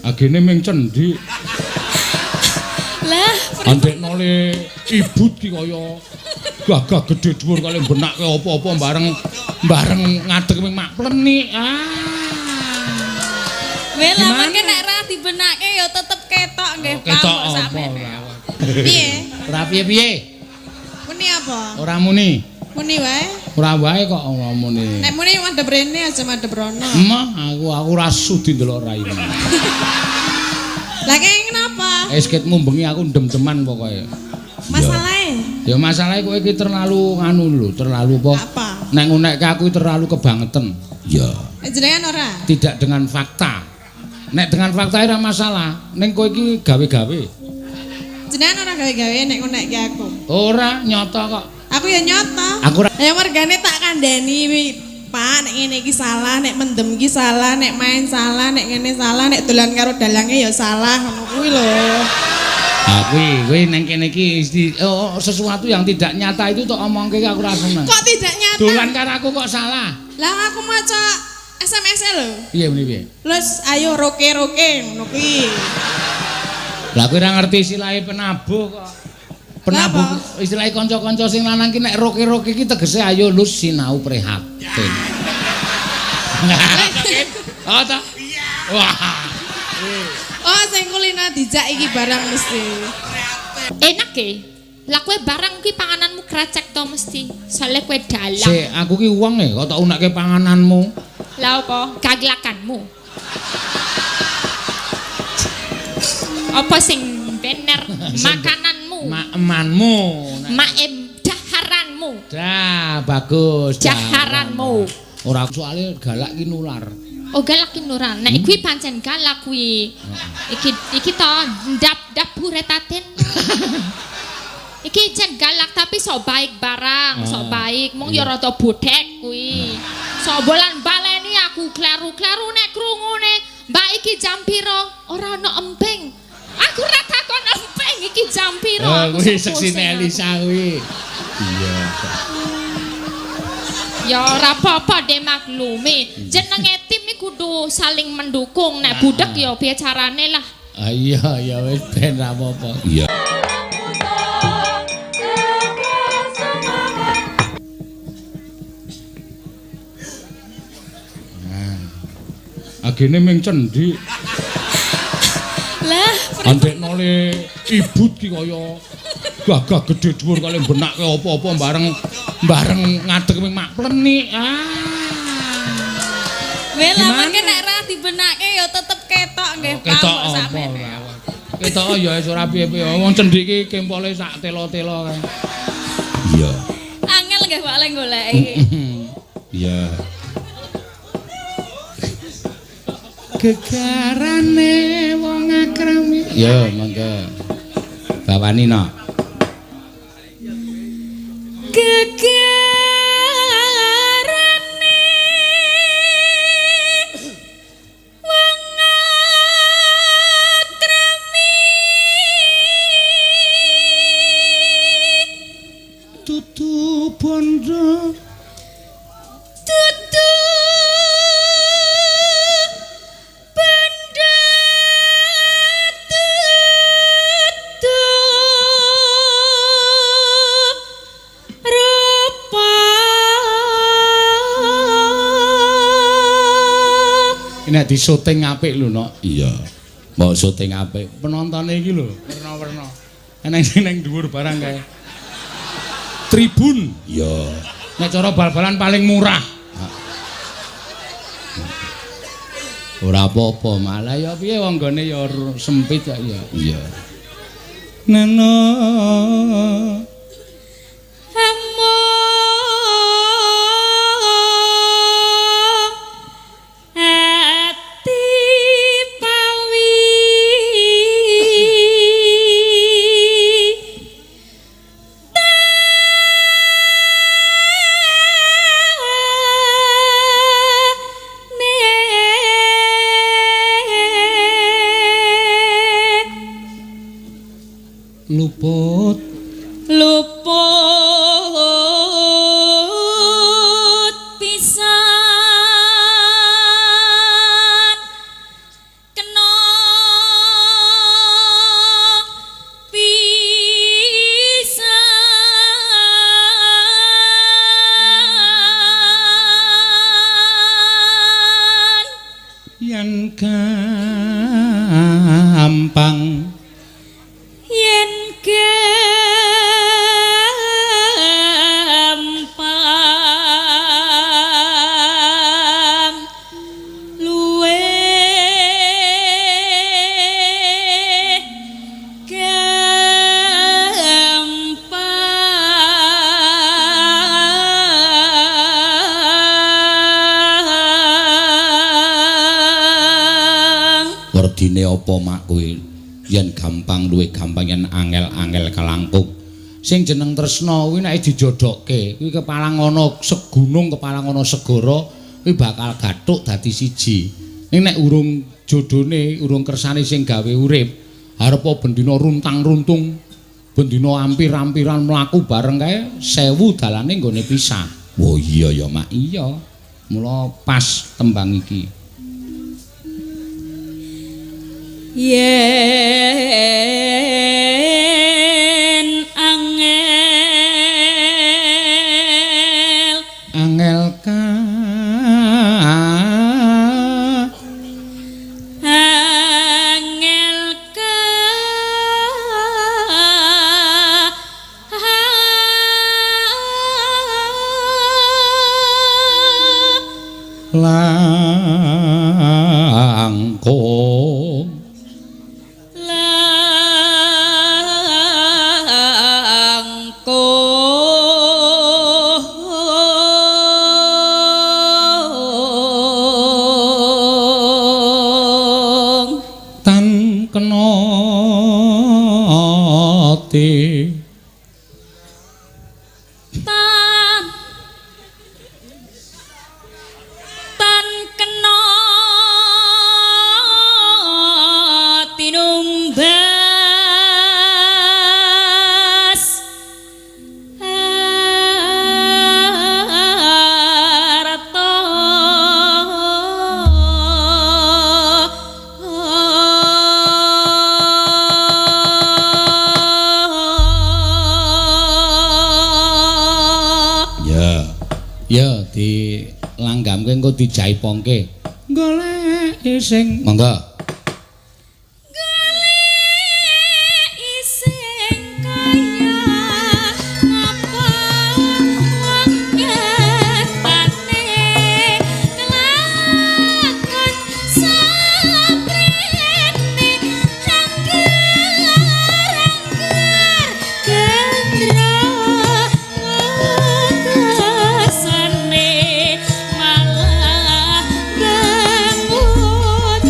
Agene ming cendhik. Lah, Andekno le ibut ki kaya gagah gedhe dhuwur kali benake apa-apa bareng ngadeg ming mak plenik. Lah mengke nek ra dibenake ya tetep ketok nggih Ketok Pak apa sampeyan. ora. Piye? Ora piye-piye. Muni apa? Ora muni. Muni wae. Ora wae kok ora muni. Nek muni madhep rene aja madhep rono. Emah aku ora sudi ndelok raine. Lah kene kenapa? Esketmu bengi aku ndem-deman pokoke. Masalahe? Ya masalahe kowe iki terlalu nganu lho, terlalu Apa? Nek ngunekke aku terlalu kebangetan. Ya. Jenengan ora? Tidak dengan fakta. Nek dengan fakta ora masalah. Ning kowe iki gawe-gawe. Jenengan ora gawe-gawe nek ngunekke aku. Ora nyata kok. Aku ya nyoto. Aku Ya mergane tak kandhani Pak, nek ngene iki salah, nek mendem iki salah, nek main salah, nek ngene salah, nek dolan karo dalange ya salah ngono kuwi lho. kuwi neng kene iki sesuatu yang tidak nyata itu tok omongke aku ora seneng. Kok tidak nyata? Dolan karo aku kok salah. Lah aku maca SMS-e lho. Piye muni piye? Lus ayo roke-roke ngono kuwi. Lah kowe ora ngerti istilahe penabuh kok. Penabuh istilahe kanca-kanca sing lanang ki nek roke-roke iki tegese ayo lus sinau prihatin. Oh ta? Wah. Oh sing kulina dijak iki barang mesti. Enak e. Lah kowe barang ki pangananmu krecek to mesti. Soale kowe dalang. Sik, aku ki wong e kok tak unekke pangananmu. Lah apa? Gaglakanmu. Apa sing bener makananmu? Emanmu. Daharanmu. Dah, bagus. Daharanmu. Ora soalnya galak ki nular. Oh galak ki nular. Nek kuwi pancen galak kuwi. Iki to ndap buretaten. Iki jen galak tapi sok baik barang, sok baik. Mung ya rada bodhek kuwi. Sok bolan baleni aku kleru-kleru nek krungune, Mbak iki jam pira? Ora ana emping. Aku ora takon emping iki jam pira. Kuwi seksine Elisa kuwi. Iya. Ya ora apa-apa deh maklumi. Jenenge tim iki kudu saling mendukung. Nek budek ya piye carane lah. Iya ya wis ben ra apa-apa. Iya. Agene ming cendhik. Lah, Andekno le ibut ki kaya gagah gedhe dhuwur kali benake apa-apa bareng ngadeg ming mak plenik. lah mengke nek ra dibenake ya tetep ketok nggih Pak Ketok apa sampeyan. ora. Ketok ya wis ora piye-piye. Wong cendhik iki kempole sak telo-telo kae. Iya. Angel nggih Pak lek goleki. Iya. Gegarane wong akrami. Ya, mangga. Bawani no. Gegarane wong akrami. Tutu bondo. Tutu benda tutu rupa. Ini di syuting apik lho, Nok. Iya. Mau syuting apik. Penontone iki lho, werna-werna. Eneng sing ning dhuwur barang kae. Tribun. Iya. Nek cara bal-balan paling murah. Ora apa-apa, malah ya piye wong gone ya sempit kok ya. Iya. Neno luput Pisan kena gampang yen gampang luwe gampang werdine apa mak kuwi yen gampang luwih gampang yen angel-angel kalangkung sing jeneng tresna kuwi nek dijodokke kuwi kepalang ana segunung kepalang ana segara kuwi bakal gathuk dadi siji ning nek urung jodone urung kersane sing gawe urip arep bendina runtang-runtung bendina ampir-ampiran mlaku bareng kae 1000 dalane nggone pisah oh iya ya mak iya mula pas tembang iki yen angel ka angel ka langkung langkung tan kena ati tan kena tinumbas harta ya di langgamke engko dijaipongke golek sing monggo ising kaya apa wong ngetane kelakon saprene angger gendra kesane malah gamut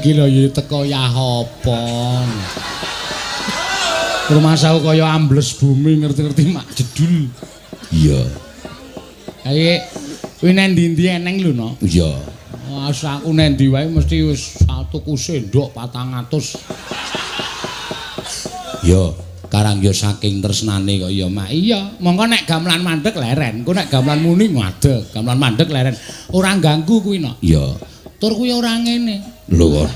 iki lho ya teko ya apa. Rumah saku kaya ambles bumi ngerti-ngerti mak jedul. Iya. Kae kuwi nang ndi-ndi eneng lho no. Iya. Aku nang ndi wae mesti wis tuku sendok 400. Yo, karang yo saking tresnane kok ya mak. Iya, mongko nek gamelan mandeg leren, ku nek gamelan muni ngadeg, gamelan mandeg leren. Ora ganggu kuwi no. Iya. Tur kuwi ora ngene. Lho kok.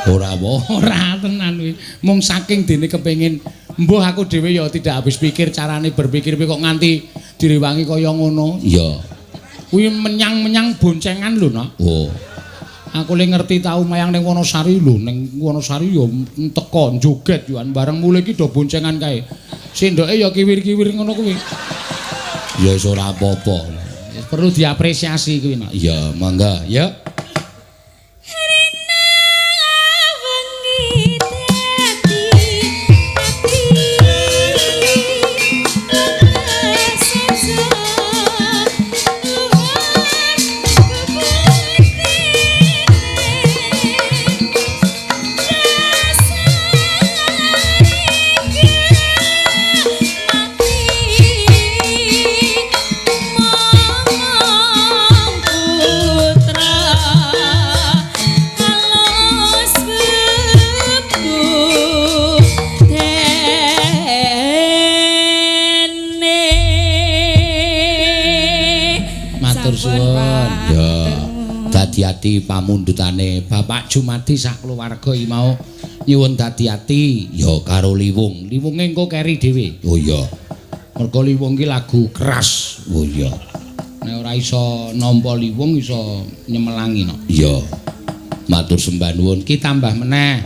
Ora apa? Ora tenan kuwi. Mung saking dene kepengin mbuh aku dhewe ya tidak habis pikir carane berpikir kok nganti direwangi kaya ngono. Iya. Kuwi menyang-menyang boncengan lho no. Oh. Aku le ngerti tau mayang ning Wonosari lho, ning Wonosari ya teko joget yo bareng mulih iki do boncengan kae. Sendoke ya kiwir-kiwir ngono kuwi. Ya wis ora apa-apa. Perlu diapresiasi kuwi no. Iya, mangga, ya. Dadi pamundhutane Bapak Jumadi sak keluarga iki mau nyuwun dadi ati ya karo Liwung. Liwunge engko keri dhewe. Oh iya. Mergo Liwung ki lagu keras. Oh iya. Nek ora iso nampa Liwung iso nyemelangi no. Iya. Matur sembah nuwun. Ki tambah meneh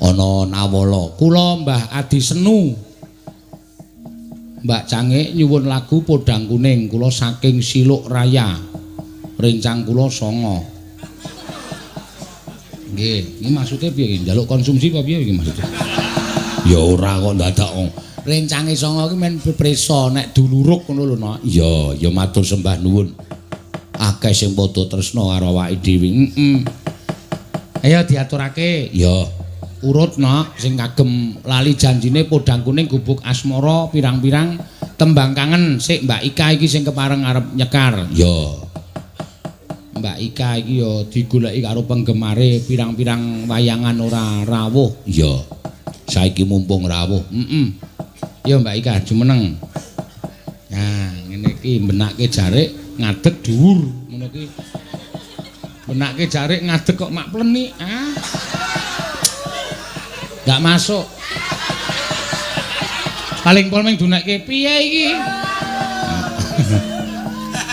ana nawala. Kula Mbah Adi Senu. Mbak Cangik nyuwun lagu Podang Kuning kula saking Siluk Raya. Rencang kula 9. Nggih, iki maksude piye iki? Njaluk konsumsi apa piye iki maksude? Ya ora kok dadak rencange 9 iki men bepresa nek duluruk ngono lho no. Iya, ya matur sembah nuwun. Akeh sing padha tresna karo awake dhewe. Ayo diaturake. Ya, urut no sing kagem lali janjine Podang Kuning gubuk asmara pirang-pirang tembang kangen sik Mbak Ika iki sing kepareng arep nyekar. Ya. Mbak Ika iki ya digoleki karo penggemare pirang-pirang wayangan ora rawuh. Iya. Saiki mumpung rawuh. Ya Mbak Ika jumeneng. Nah, ngene iki benake jarik ngadeg dhuwur. Ngono iki. Benake jarik ngadeg kok mak plenik. Enggak masuk. Paling pol ming dunekke piye iki?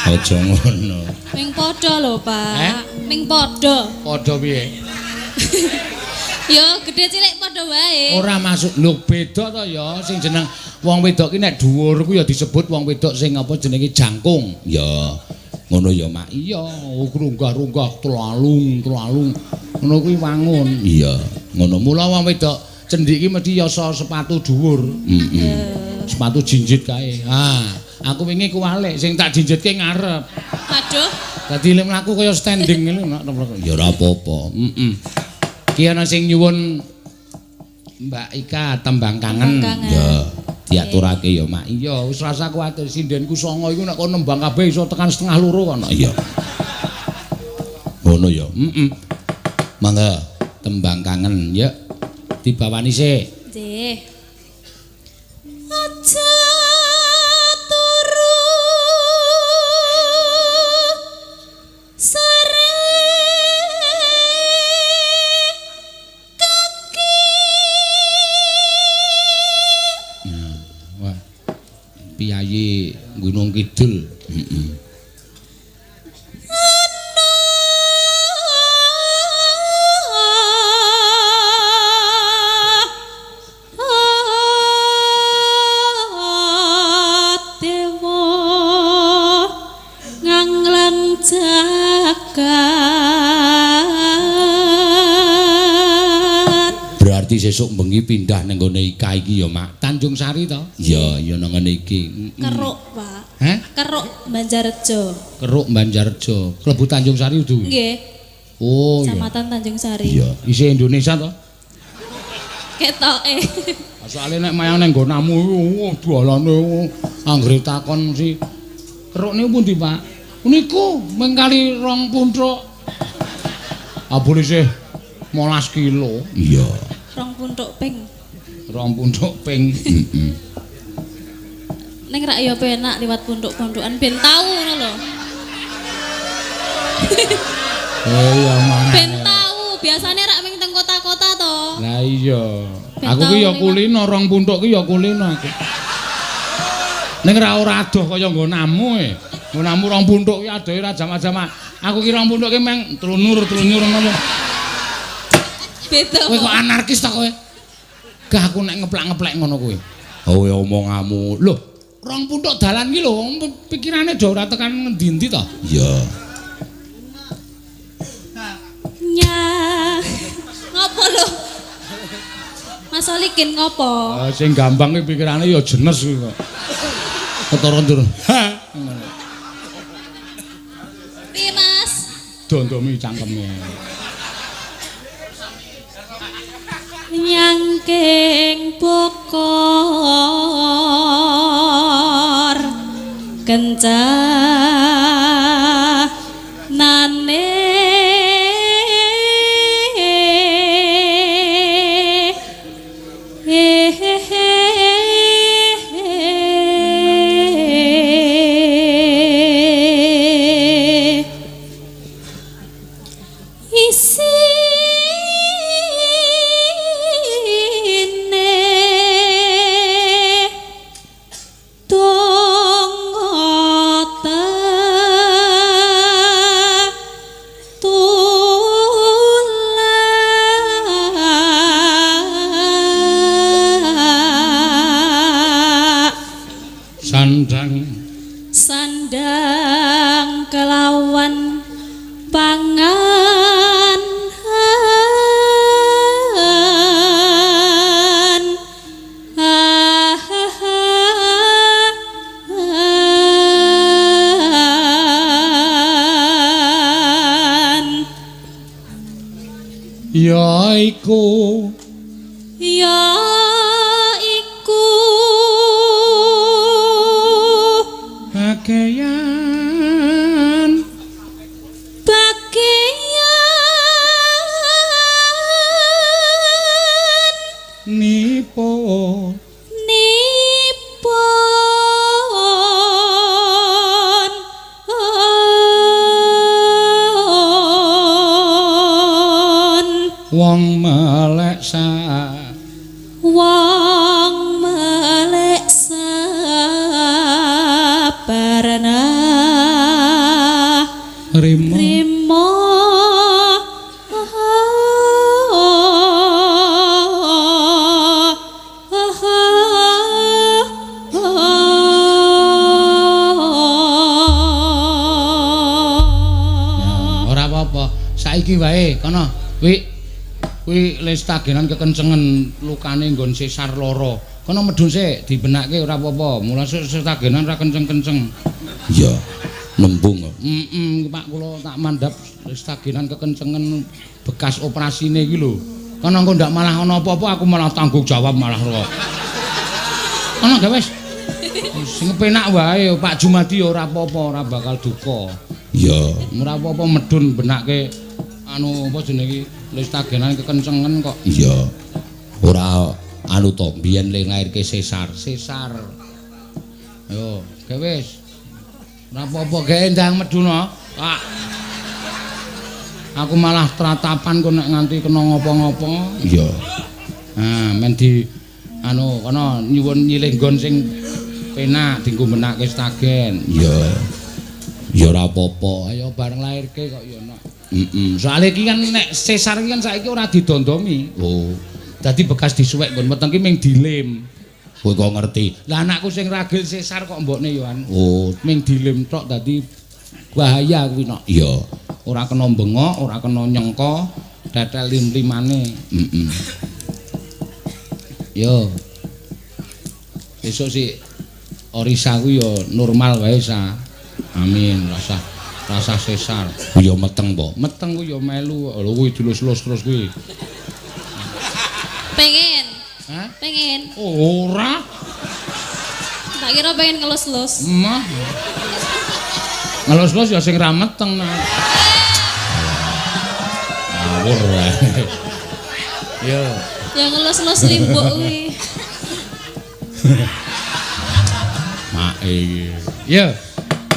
Aja ngono. Ning padha lho, Pak. Ning padha. Padha piye? Yo gedhe cilik padha wae. Ora masuk. Lho beda to ya sing jeneng wong wedok ki nek dhuwur ku ya disebut wong wedok sing apa jenenge jangkung. Ya. Ngono ya, Mak. Iya, runggah-runggah tlalung. Ngono kuwi wangun. Iya. Ngono mula wong wedok cendhik iki mesti yasa sepatu dhuwur. Sepatu jinjit kae. Aku wingi kuwalik sing tak jinjitke ngarep. Aduh. Dadi lek mlaku kaya standing ngene nek. Ya ora apa-apa. Ki ana sing nyuwun Mbak Ika tembang kangen. Ya, diaturake ya, Mak. Iya, wis rasa kuwatir sindenku 9 iku nek kono nembang kabeh iso tekan setengah loro kono. Iya. Ngono ya. Mangga tembang kangen ya. Dibawani sik. Nggih. Aja turu sore kaki. Nah, wah. Piyayi Gunung Kidul. Berarti sesuk bengi pindah nang gone Ika iki ya, Mak. Tanjung Sari to? Iya, ya nang ngene iki. Keruk, Pak. Hah? Keruk Banjarjo. Keruk Banjarjo. Klebu Tanjung Sari udu. Nggih. Oh iya. Kecamatan Tanjung Sari. Iya, isi Indonesia to? Ketoke. Soale nek mayang ning nggonamu dolane anggere takon mesti keruk niku pundi, Pak? Niku mung kali 2 punthuk. Abule sih 15 kilo. Iya. 2 punthuk ping. 2 punthuk ping. Heeh. Ning rak ya penak liwat punthuk-puntukan ben tau ngono lho. Iya mangan. Ben tau, biasane rak ming teng kota-kota to. Lah iya. Ben Aku ki tau ya liwat. kulino 2 punthuk ki ya kulino aku. Ning ora adoh kaya nggonamu e. Nggonamu 2 punthuk ki adohe ra jam-jam. Aku ki 2 punthuk ki meng trunur ngono. Beda. Kowe kok anarkis ta kowe? Gah aku nek ngeplak-ngeplek ngono kowe. Oh ya omonganmu. Loh, 2 punthuk dalan ki lho, pikirane do ora tekan ngendi-endi to? Iya. Nya. Ngopo lho? Mas Olikin ngopo? Sing gampang ki pikirane ya jenes kuwi kok. Ketara-turun. Ha. Piye Mas? Dondomi cangkeme. Nyangking bokor kencanane sandang kelawan pangan Ya iku bagéyan nipun wong melek sabarana rimo Rimo ora apa-apa saiki wae kono kuwi lestagenan kekencengan lukane nggon sesar loro kono medhun sik dibenake ora apa-apa mula lestagenan ra kenceng-kenceng iya nembung Pak kula tak mandhap lestagenan kekencengan bekas operasine iki lho kono engko ndak malah ana apa-apa aku malah tanggung jawab malah kok kono gak wis sing penak wae Pak Jumadi ora apa-apa ora bakal duka iya ora apa-apa medhun benake anu apa jenenge iki lestagenan kekencengan kok iya ora anu to biyen le nglairke sesar yo ge wis ora apa-apa ge ndang meduna Pak aku malah tratapan kok nek nganti kena ngopo-ngopo iya nah men di anu kono nyuwun nyilih nggon sing penak dienggo benake stagen iya ya ora apa-apa ayo bareng lairke kok ya nek soalnya iki kan nek sesar iki kan saiki ora didondomi. Oh. Dadi bekas disuwek nggon weteng ki ming dilem. Kowe kok ngerti. Lah anakku sing ragil sesar kok mbokne yo an. Oh, ming dilem tok dadi bahaya kuwi nok. Iya. Ora kena bengok, ora kena nyengko, tetel lim-limane. Yo. Besok sih Orisa ku yo normal wae sa. Amin, rasa. Rasa sesar. Ya meteng po. Meteng ku ya melu. Lho kuwi dilus-lus terus kuwi. Pengen. Hah? Pengen. Ora. Tak kira pengen ngelus-lus. Mah. Ngelus-lus ya sing ra meteng. Ngawur wae. Ya. Ya ngelus-ngelus limbuk kuwi. Mak iki. Ya.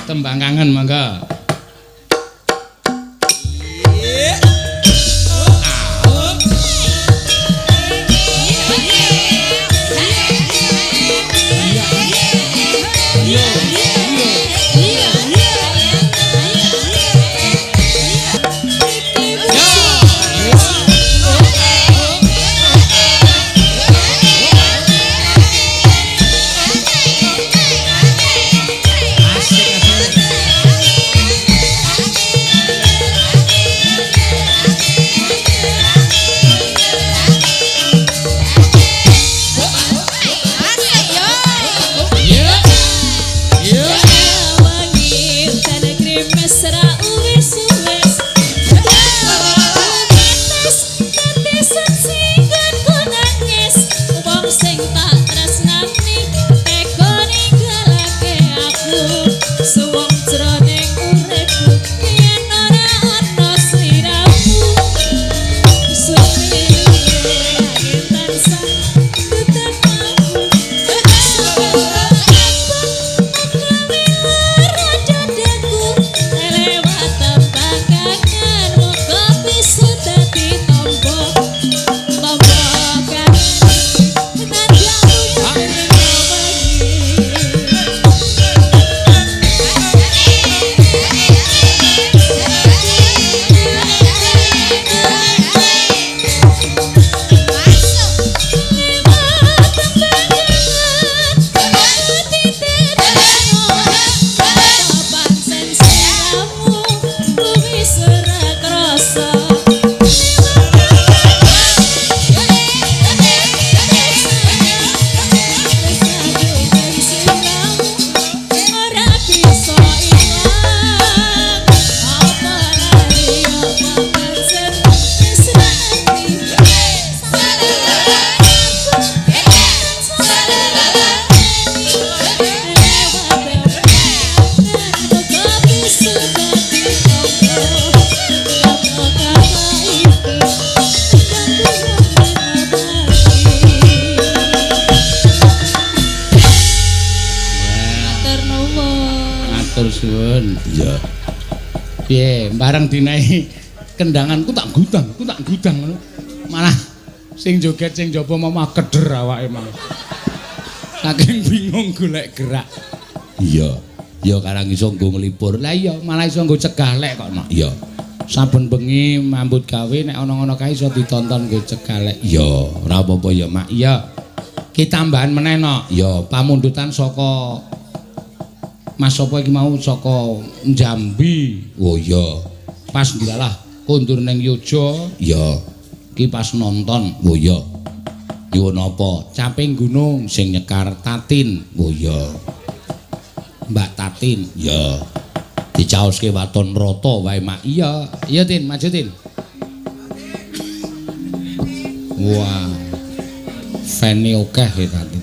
Tembang kangen mangga. Piye, bareng dinae kendanganku tak gudang ngono. Malah sing joget sing jaba mamah keder awake mah. Saking bingung golek gerak. Iya, ya karang iso nggo nglipur. Lah iya, malah iso nggo cegah lek kok. Iya. Saben bengi mambut gawe nek ana-ana kae iso ditonton nggo cegah lek. Ya, ora apa-apa ya, Mak. Iya. Ki tambahan meneh no. Ya, Pamundutan saka Mas sapa iki mau saka Jambi. oh iya. Pas ndalah kondur ning Yojo. Ya, Ki pas nonton. oh iya. Nyuwun apa? Caping gunung sing nyekar Tatin. Oh iya. Mbak Tatin. Ya. Dicaoske waton rata wae, Mak. Iya, iya Tin, maju Tin. Wah. Fane akeh ya Tatin.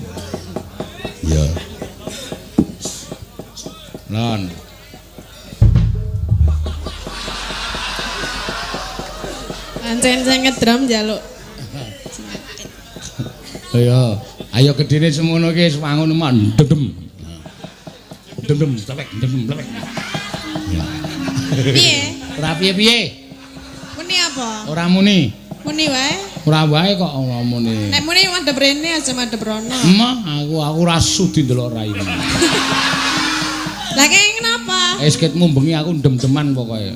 Ya. Lon. Pancen sing ngedrom njaluk. Ayo gedene semono ki wangun mah ndem. Ndem, lewek, ndem, lewek. Piye? Ora piye-piye. Muni apa? Ora muni. Muni wae. Ora wae kok ora muni. Nek muni madhep rene aja madhep rono. Emah, aku ora sudi ndelok raine. Lah kene kenapa? Esketmu bengi aku ndem-deman pokoke.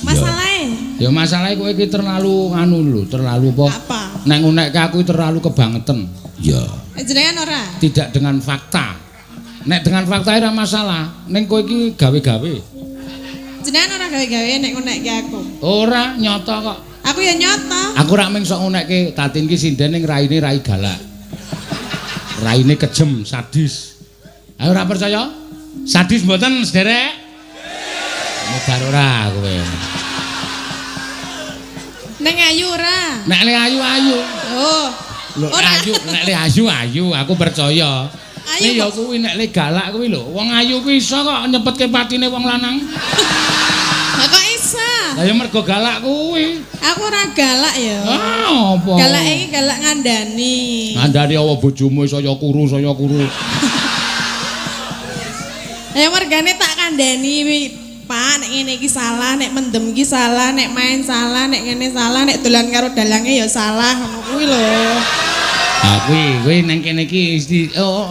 Masalahe? Ya masalahe kowe iki terlalu nganu lho, terlalu Apa? Nek ngunekke aku terlalu kebangetan. Ya. Jenengan ora? Tidak dengan fakta. Nek dengan fakta ora masalah. Ning kowe iki gawe-gawe. Jenengan ora gawe-gawe nek ngunekke aku. Ora nyata kok. Aku ya nyata. Aku rak mung sok ngunekke Tatin ki sinden ning raine rai galak. Raine kejem, sadis. Ayo ora percaya? Sadis mboten, Sederek? Edar ora kowe. Neng ayu ora. Nek le ayu-ayu. Oh. Lho Ora. ayu, nek le ayu, aku percaya. Ayu Nek ya kok. kuwi nek le galak kuwi lho, wong ayu kuwi iso kok nyepetke patine wong lanang. Lah kok isa? Lah ya mergo galak kuwi. Aku ora galak ya. Ah, apa? Galak iki galak ngandani. Ngandani apa bojomu saya kuru. Ya mergane tak kandani Pak, nek ngene iki salah, nek mendem iki salah, nek main salah, nek ngene salah, nek dolan karo dalange ya salah ngono kuwi lho. Ah kuwi nang kene iki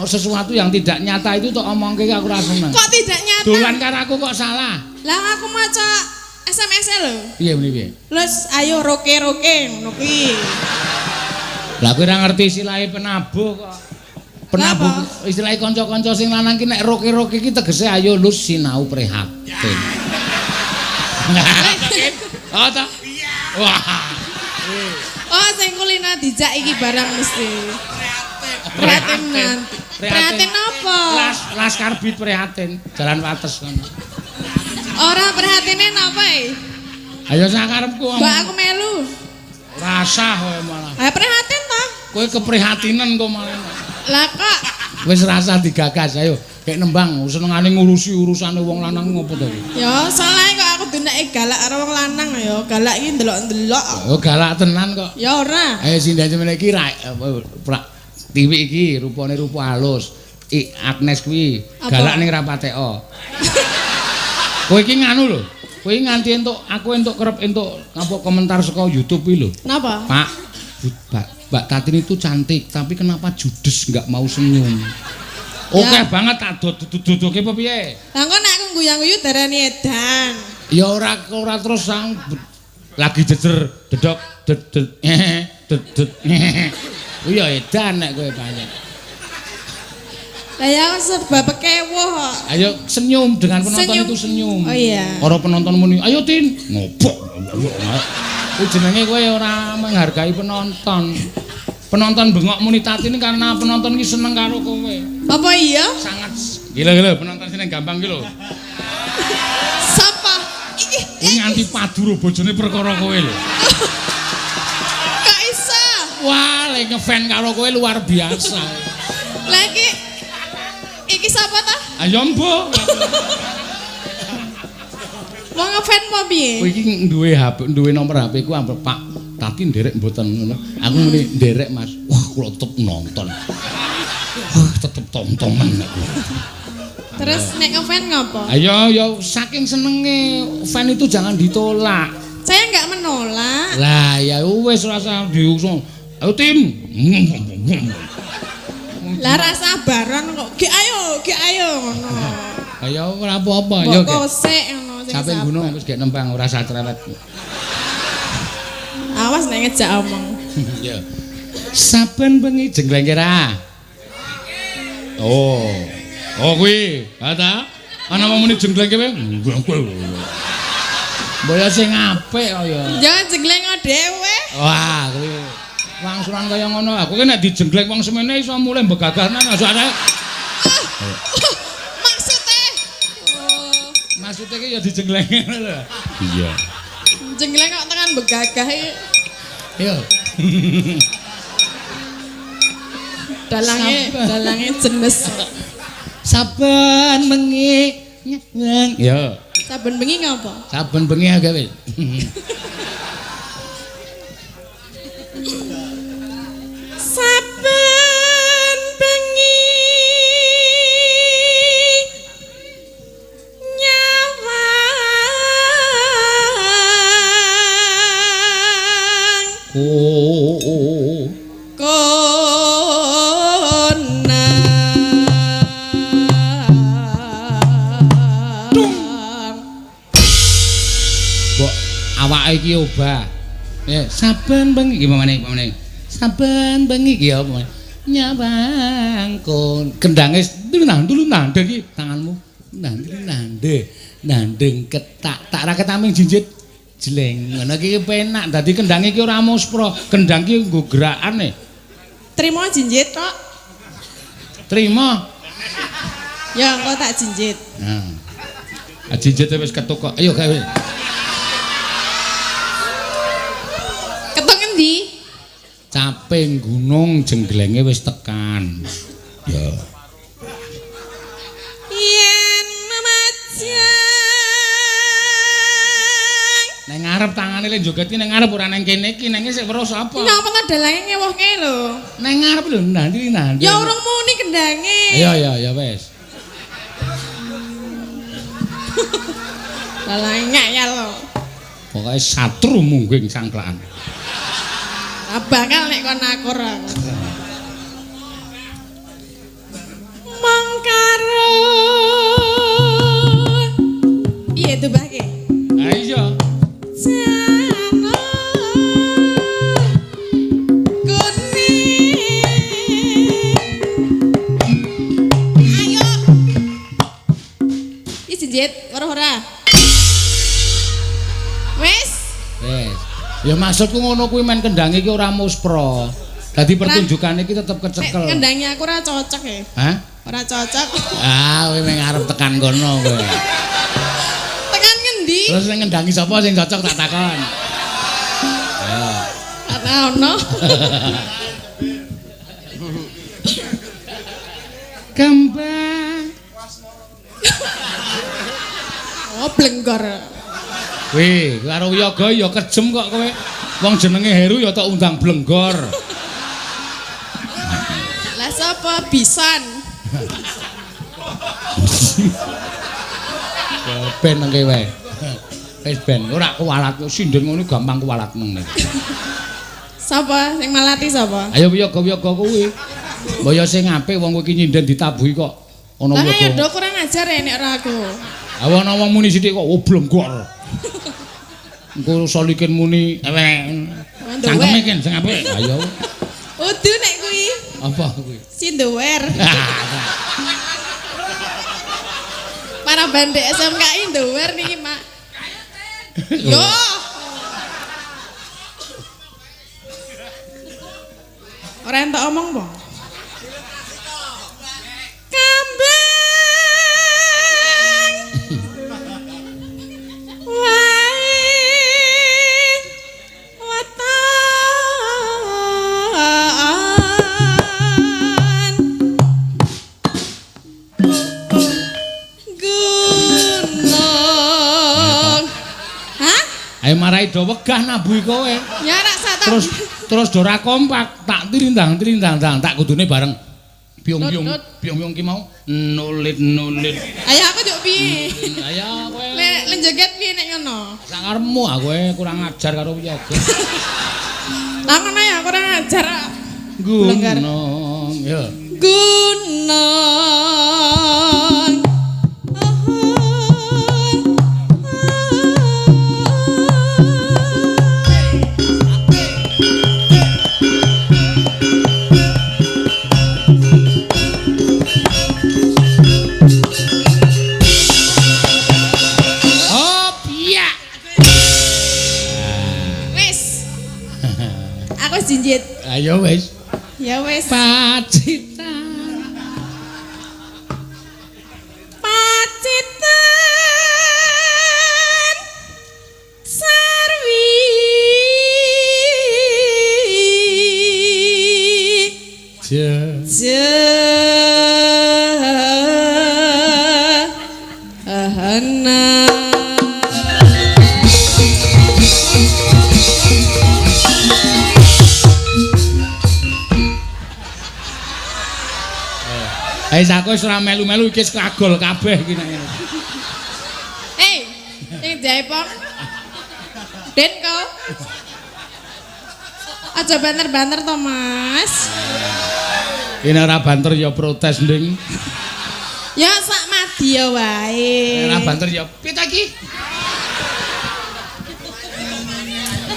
sesuatu yang tidak nyata itu tok omongke aku ora seneng. Kok tidak nyata? Dolan karo aku kok salah. Lah aku maca SMS-e lho. Piye piye? Terus ayo roke ngono kuwi. Lah kowe ora ngerti istilahe penabuh kok. Penabuh istilahe kanca-kanca sing lanang ki nek roke ki tegese ayo lus sinau prihatin. Oh ta? Wah. Oh sing kulina dijak iki barang mesti. Prihatin nanti. Prihatin apa? Las karbit prihatin, jalan wates kono. Ora prihatine napa e? Ayo sakarepku. Mbak aku melu. Rasah kowe malah. Ayo prihatin ta? Kowe keprihatinan kok malah. Lah kok Wis rasa digagas ayo. Kayak nembang senengane ngurusi urusane wong lanang ngopo to iki? ya salah kok aku dunake galak karo wong lanang ya. Galak iki ndelok-ndelok. Oh galak tenan kok. Ya ora. Ayo sindan semene iki TV iki rupane rupa halus. Agnes kuwi galak ning rapateko. Kowe iki nganu lho. Kowe nganti aku entuk kerep entuk apa komentar saka YouTube iki lho. Napa? Pak, Mbak Tatin itu cantik, tapi kenapa judes nggak mau senyum? Oke banget tak duduke apa piye? Lah kok nek aku guyu-guyu darani edan. Ya ora terus lagi jejer dedok dedet. Oh ya edan nek kowe banyak. Lah ya aku serba pekewuh kok. Ayo senyum dengan penonton itu senyum. Oh iya. Ora penonton muni, ayo Tin, ngobok. Kuwi jenenge kowe ora menghargai penonton. Penonton bengok muni Tatin karena penonton iki seneng karo kowe. Apa iya? Sangat gila penonton sing gampang iki lho. Sapa? Iki Kuwi nganti padu ro bojone perkara kowe lho. kok iso? Wah, lek ngefan karo kowe luar biasa. Lah iki sapa ta? Ayo mbok. Mau ngefan apa piye? Kowe iki duwe HP, duwe nomor HP ku ampun Pak Tatin nderek mboten ngono. Aku muni nderek Mas. Wah, kula tetep nonton. Wah, tetep tontonan aku. Terus nek ngefan ngapa? Ayo ya saking senenge fan itu jangan ditolak. Saya enggak menolak. Lah ya wis rasa diusung. Ayo tim. Lah rasa baron kok. Ge ayo ngono. Ayo ora apa-apa yo. Kok sik ngono sing Sampai sabar. gunung wis gek nembang ora usah cerewet. Awas nek ngejak omong. Ya. Saben bengi jengleng kira. Oh. Oh kuwi, ta? Ana wong muni jengleng kowe. Mbaya sing apik kok ya. Jangan jengleng dhewe. Wah, kuwi wangsulan kaya ngono. Aku ki nek dijengleng wong semene iso mulih mbegagahna ngasane. Maksudnya? Oh, Maksudnya ki ya dijengleng ngono lho. Iya. jengleng kok tekan begagah iki. Yo. Dalange jenes. Saben bengi nyeng. Yo. Saben bengi ngapa? Saben bengi gawe. Saben bengi nyawang Mbok awake iki obah. Saben bengi gimana nih? Saben bengi iki apa? Nyawang kon kendange nandeng iki tanganmu. Nandeng ketak tak ra ketaming jinjit jleng. Ngono iki penak dadi kendang iki ora muspro. Kendang iki nggo gerakane. Trimo jinjit tok. Trima. Ya engko tak jinjit. Nah. Jinjite wis ketuk kok. Ayo gawe. Ketuk ngendi? Caping gunung jengglenge wis tekan. Ya. Yen mamajang. Nang ngarep tangane le joget ki nang ngarep ora nang kene iki nang sik weruh sapa? Nyapa kok dalange ngewohke lho. Nang ngarep lho nanti. Ya urung muni kendange. Ya wis. Dalange ngayal lho. Pokoke satru mungging sangklaan. Bakal nek kon akur aku. Mangkaro. Piye tubahke? Ha iya. Jana kuning. Ayo. Iki jinjit, weruh ora? Wes. Wis. Ya maksudku ngono kuwi men kendang iki ora muspra. Dadi pertunjukan iki tetep kecekel. Nek kendangi aku ora cocok ya. Hah? Ora cocok. Ah, kowe meng arep tekan kono kowe. Tekan ngendi? Terus sing ngendangi sapa sing cocok tak takon. Ayo. Ora ono. Kembang. Oh, blenggor. Wih, karo yoga ya kejem kok kowe. Wong jenenge Heru ya tak undang blenggor. Lah sapa Bison? Ben nang kowe. Wis ben ora kuwalat sinden ngono gampang kuwalat nang. Sapa sing malati sapa? Ayo yoga-yoga kuwi. Mbaya sing apik wong kowe iki nyinden ditabuhi kok ana Lah ya yoga. do kurang ajar ya nek ora aku. Ana wong muni sithik kok blenggor. Engko solikin muni cangkeme ken sing apik. Ayo. Udu nek kuwi Apa kuwi? Sindower. Para bandek SMK Indower niki, Mak. Yo. Ora entuk omong po. Kambang. Wae. Watan. Gunung. Hah? Ayo marai do wegah nabuhi kowe. Ya rak sata. Terus do ra kompak, tak tirindang tak kudune bareng. Biung-biung ki mau nulit. Ayo aku juk piye? Ayo kowe. Lek lenjeget piye nek ngono? Sak karepmu ah kowe kurang ajar karo yoga. Lah ngono ya kurang ajar. Gunung ya. Gunung. Aku jinjit. Ayo wis. Ya wis. Pacitan. Pacitan. Sarwi. Ahana. Aku wis ora melu-melu iki wis kagol kabeh iki nek. Sing jaipong. Den kau. Aja banter-banter to, Mas. Ini ora banter ya protes nding. Ya sak madya wae. Ora banter ya pita iki.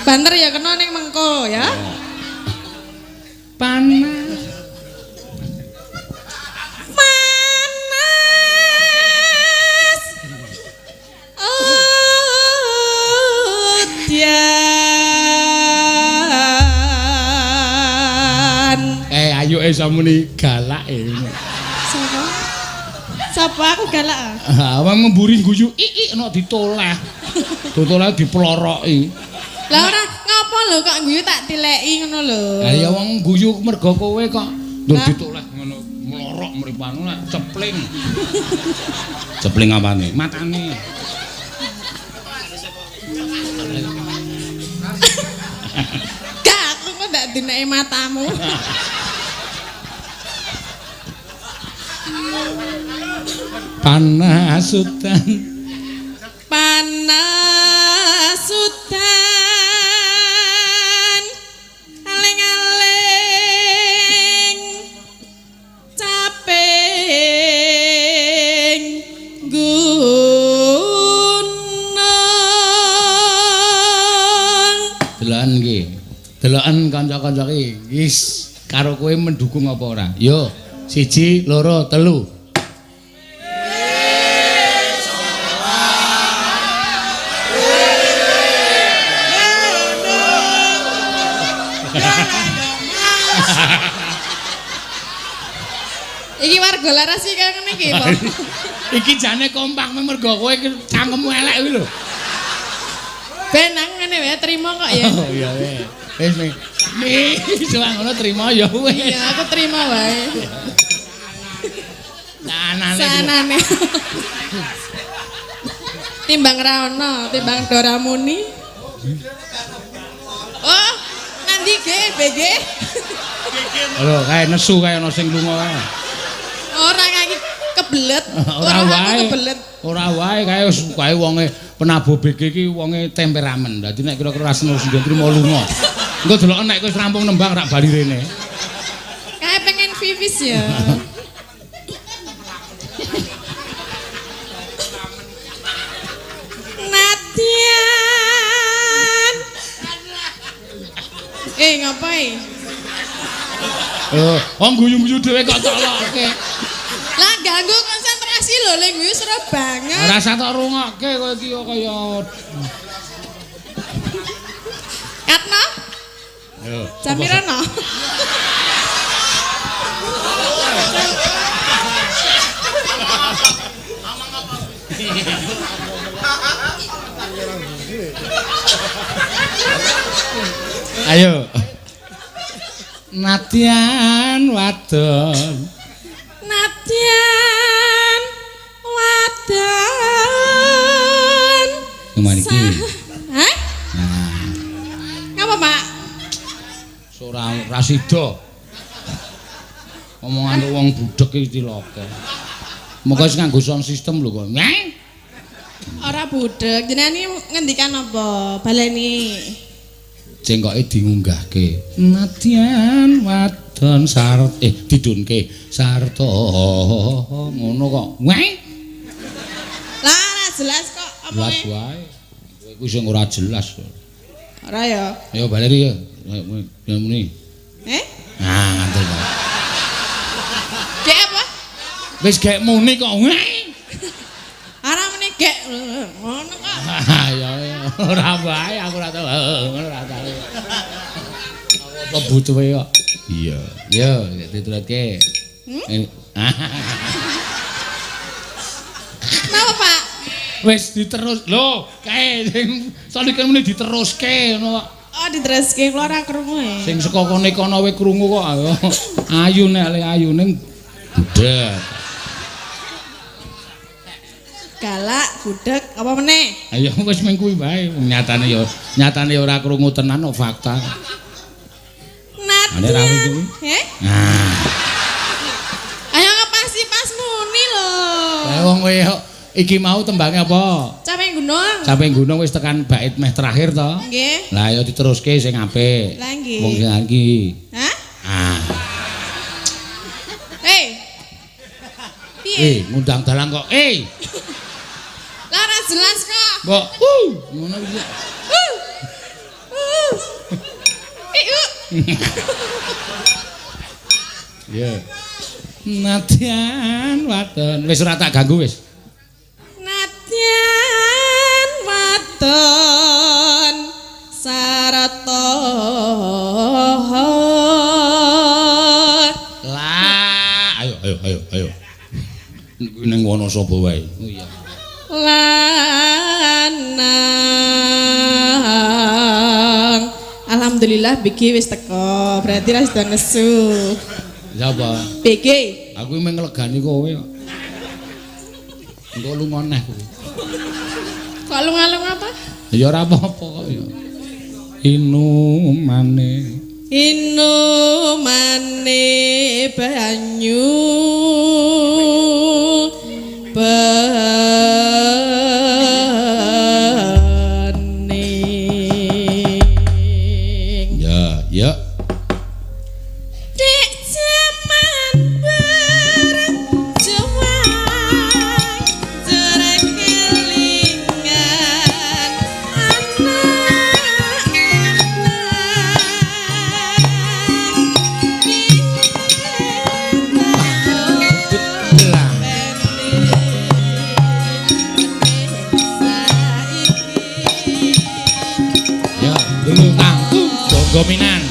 Banter ya kena ning mengko ya. Panas. Ayo Ayo samuni galak e. Sapa? Sapa aku galak? Ha, wong mburi guyu nek ditoleh. Ditoleh diploroki. Lah ora ngapa lho kok guyu tak tileki ngono lho. Ha ya wong guyu mergo kowe kok nduk ditoleh ngono mlorok mripanu nek cepling. Cepling apane? Matane. Gak aku kok ndak dineki matamu. Panasutan Panasutan aling-aling caping gunung. deloken iki. Deloken kanca-kanca iki wis karo kowe mendukung apa ora? Yo, 1 2 3. Iki warga laras iki kaya ngene iki, Pak. Iki jane kompak mergo kowe cangkemmu elek kuwi lho. Ben nang ngene wae trima kok ya. Oh iya weh. Wis nih. Soang ngono trima ya wis. Iya, aku trima wae. Sanane. Timbang ra ono, timbang Doramuni. Oh, nandi ge, BG. Lho, kae nesu kae ana sing lunga kae. Ora ngaki kebelet. Ora wae. Kebelet. Ora wae kae wis kae wonge penabuh BG iki wonge temperamen. Dadi nek kira-kira rasane wis trimo lunga. Engko delok nek wis rampung nembang rak bali rene. Kae pengen vivis ya. Natian. Ngapain? Wong guyu-guyu dhewe kok toloke. Lah ganggu konsentrasi lho, lek guyu seru banget. Ora usah tok rungokke kowe iki kaya. Katno? Yo. Jamirano. Ayo. Natian wadon. Natian wadon. Gimana iki? Hah? Nah, Ngapa, Pak? ora rasida. Omongan wong budhek iki cilaka. Moga wis nganggo sound system lho kok. Ora budek. Jenengan iki ngendikan apa? Baleni. Cengkoke diunggahke. Natian wadon didunke sarta ngono kok. Lah ora jelas kok Jelas omongnya. wae. Kowe iku sing ora jelas. Ora ya. Ayo baleri ya. Ya muni. Ah, ngantuk kok. Gek apa? Wis gek muni kok. Ora meneh gek ngono kok. Ya ora wae aku ora tau ngono ora tau. Apa butuhe kok? Iya. Yo dituruske. Napa, Pak? Wis diterus. Lho, kae sing salike muni diteruske ngono kok. Oh, diteruske kula ora krungu e. Sing saka kene kono wae krungu kok. Ayu nek le ayu ning budek. Galak, budek, apa meneh? Ayo wis mung kuwi wae. Nyatane ya ora krungu tenan kok fakta. Ane ra kuwi. Nah. Ayo ngepasi pas muni lho. Lah wong kowe iki mau tembange apa? Capek gunung. Sampai gunung wis tekan bait meh terakhir to. Nggih. Lah ya diteruske sing apik. Lah nggih. Wong sing iki. Hah? Ah. Piye? Ngundang dalang kok. Lah ora jelas kok. Mbok. Ngono iki. Ya. Natian wadon. Wis ora tak ganggu wis. Natian wadon sarata. Lah, ayo. ning Wonosobo wae. Oh iya. Lanang. Alhamdulillah BG wis teko. Berarti ra sudah nesu. Sapa? BG. Aku mung nglegani kowe kok. Engko lunga neh kowe. Kok alung-alung apa? Ya ora apa-apa kok ya. Inumane banyu bening. Ya. Dek jaman berjuang jerek kelingan Ya, dulu kangku dominan.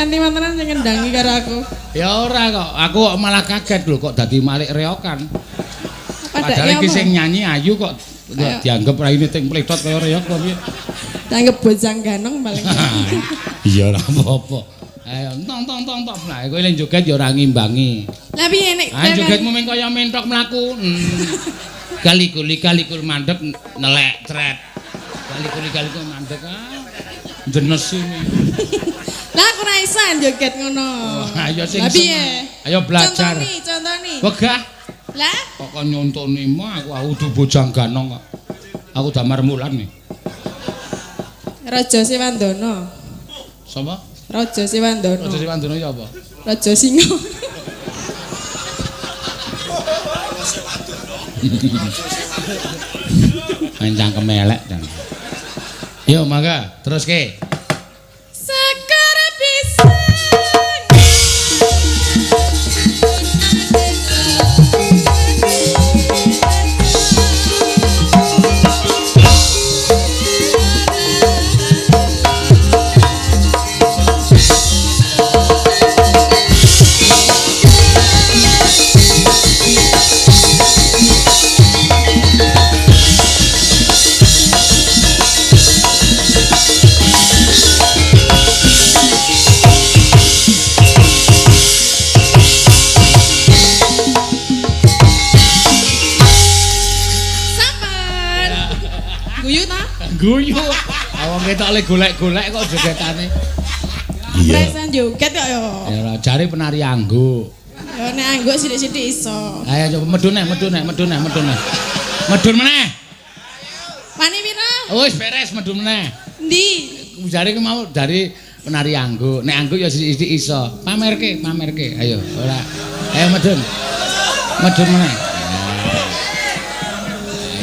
sentimeteran sing ngendangi karo aku. Ya ora kok, aku kok malah kaget lho kok dadi malik reokan. Padahal iki sing nyanyi ayu kok dianggap raine ting pletot kaya reok kok piye. Dianggap bojang ganong paling. Iya ora apa-apa. Ayo tong. Lah kowe ning joget ya ora ngimbangi. Lah piye nek Ah jogetmu mung kaya mentok mlaku. Kali-kuli mandek nelek tret. Kali-kuli mandek jenes ini. Lah aku ora iso joget ngono. Ayo sing Lah piye? Ayo belajar. Contoni. Wegah. Lah Kok nyontoni mah aku udu bojang ganong kok. Aku damar mulan nih. Raja Siwandono. Sapa? Raja Siwandono. Raja Siwandono ya apa? Raja Singa. Mancang kemelek dan. Yo mangga, terus ke. Sekar pisan. Guyu. Awang ketok le golek-golek kok jogetane. Presen joget kok ya. Ya ora jare penari anggo. Ya nek angguk sithik-sithik iso. Ayo coba medun meneh. Medun meneh. Wani pira? Wis beres medun meneh. Endi? Jare ki mau dari penari anggo. Nek anggo ya sithik-sithik iso. Pamerke. Ayo, ora. Ayo medun. Medun meneh.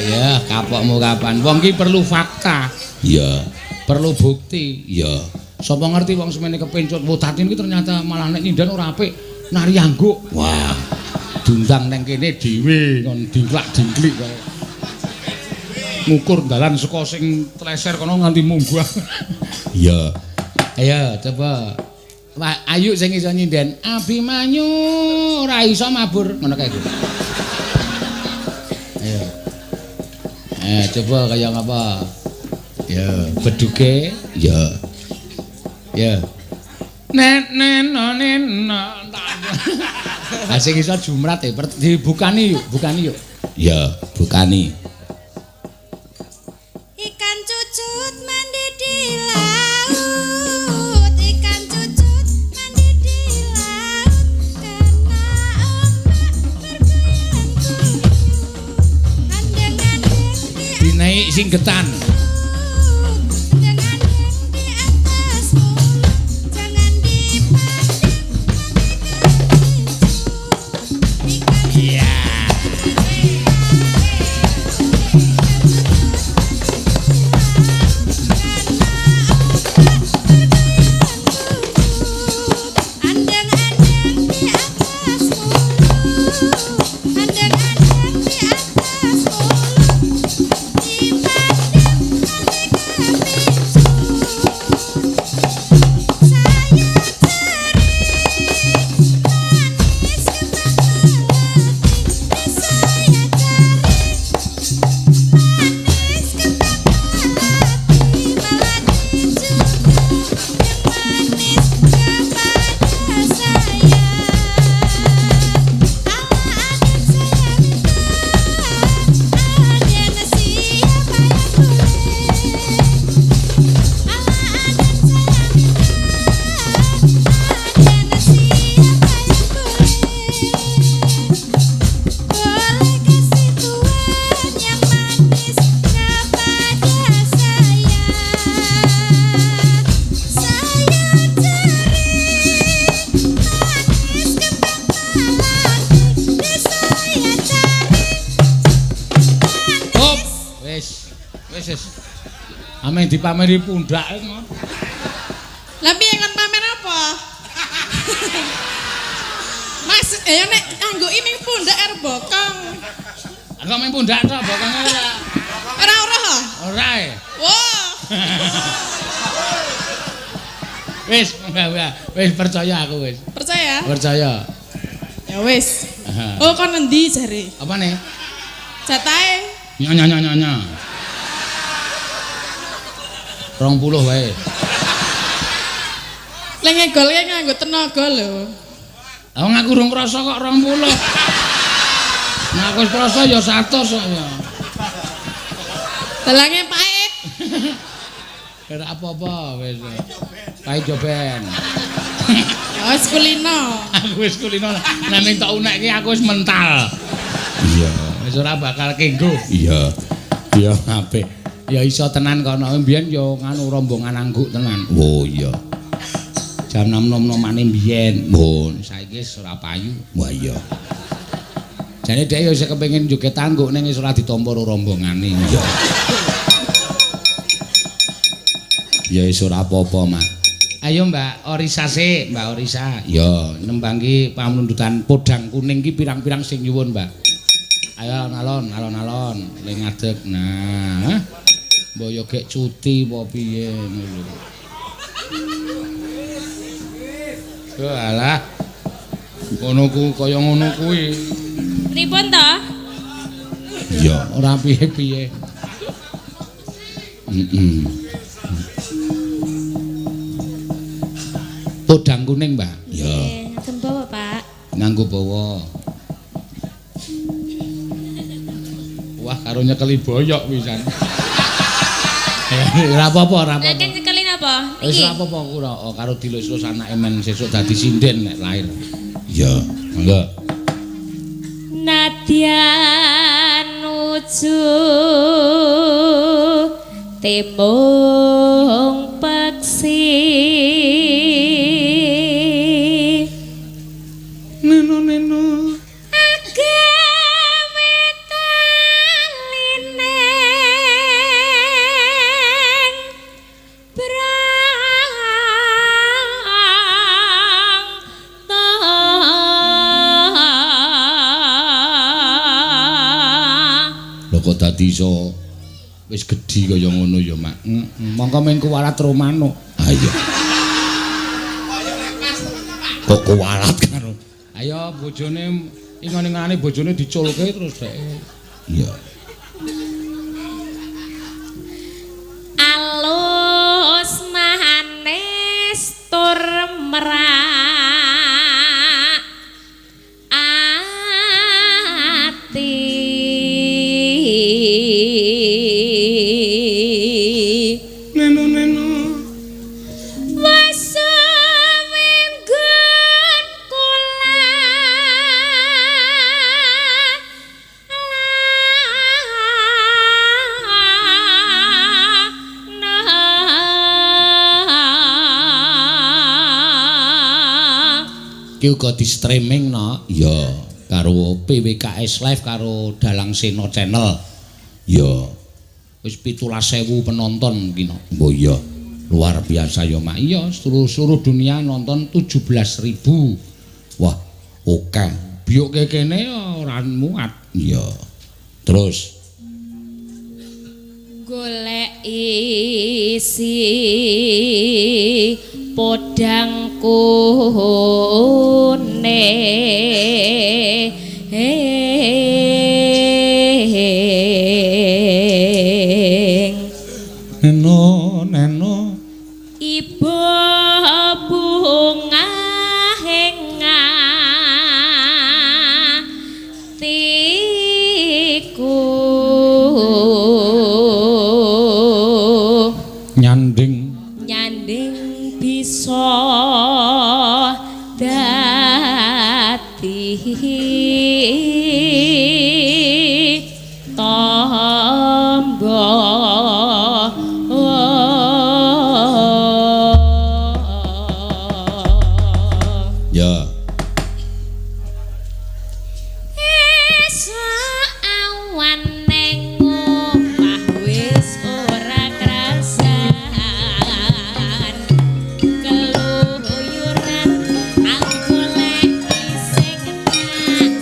Ayo, kapokmu kapan? Wong ki perlu fakta. Iya. Perlu bukti. Iya. Sapa ngerti wong semene kepencut wotatin ki ternyata malah nek nyindan ora apik nari angguk. Wah, Dundang neng kene dhewe kon dingklak-dingklik kaya. Ngukur dalan saka sing treser kono nganti munggah. iya. Ayo coba. Wah, ayu sing iso nyinden. Abimanyu ora iso mabur ngono kae. Ayo. Coba kaya ngapa? Ya, beduke. Iya. Ya. Nen. Asing iso jumrat dibukani yuk. Iya, bukani. Ikan cucut mandi di laut, ikan cucut mandi di laut, kena ombak bergoyang. Andeng-andeng di Dinaik singgetan. Ameng dipameri pundak ngono. Lah piye kon pamer apa? Mas, ya nek angguki ming pundak arep bokong. Engko ming pundak tok bokonge ora. Ora ha? Ora e. Wah. Wis percaya aku wis. Percaya? Percaya. Ya wis. Aha. Oh kon endi jare? Apane? Jatahe. Nyonya. 20 wae. Lek ngegolke nganggo tenaga lho. Lah wong aku urung krasa kok 20. Nah aku wis krasa ya 100 kok ya. Dalange pait. Ora apa-apa wis. Pait joben. Wis kulino. Aku wis kulino. Nek ning tok unekke aku wis mental. Iya, wis ora bakal kenggo. Iya. Iya apik. Ya iso tenan kono mbiyen ya nganu rombongan angguk tenan. Oh iya. Jam 6 nom-nomane mbiyen. Mun saiki wis ora payu. Wah iya. Jane dhek ya isih kepengin joget angguk ning wis ora ditampa rombongane. Iya. Ya wis ora apa-apa, Mak. Ayo Mbak Orisa sik, Mbak Orisa. Ya, nembangki pamundhutan podang kuning ki pirang-pirang sing nyuwun, Mbak. Ayo alon-alon, ling ngadeg. Nah, mbok yo gek cuti apa piye ngono. Alah. Ngono ku kaya ngono kuwi. Pripun to? Ya, ora piye-piye. Podang kuning, Mbak. Ya. Ngeten bawa, Pak. Nganggo bawa. Wah, karo nyekeli boyok pisan. Ora apa-apa, ora apa-apa. Nek nyekelin apa? Wis Iki. ora apa-apa ora karo dilus-lus anake men sesuk dadi sinden nek lair. Iya, monggo. Nadyan nuju tembung peksi Neno agawe talineng lho kok dadi iso wis gedhi kaya ngono ya, Mak. Mongko men kuwalat Romano. Ha iya. Kok kuwalat karo. Ayo bojone ingon-ingane bojone diculke terus dhek. Iya. alus manis tur merak ati Neno wis minggun kula ki uga di streaming no. Iya, karo PWKS Live karo Dalang Sena Channel. Iya. Wis 17.000 penonton ki no. Oh iya. Luar biasa ya, Mak. Iya, seluruh dunia nonton 17.000. Wah, oke. Biyoke kene ora muat. Iya. Terus golek isi podang kuning neno ibu bunga hengatiku nyanding bisa dadi tamba ya esok awan ning omah wis ora krasan keluyuran aku lek sing kena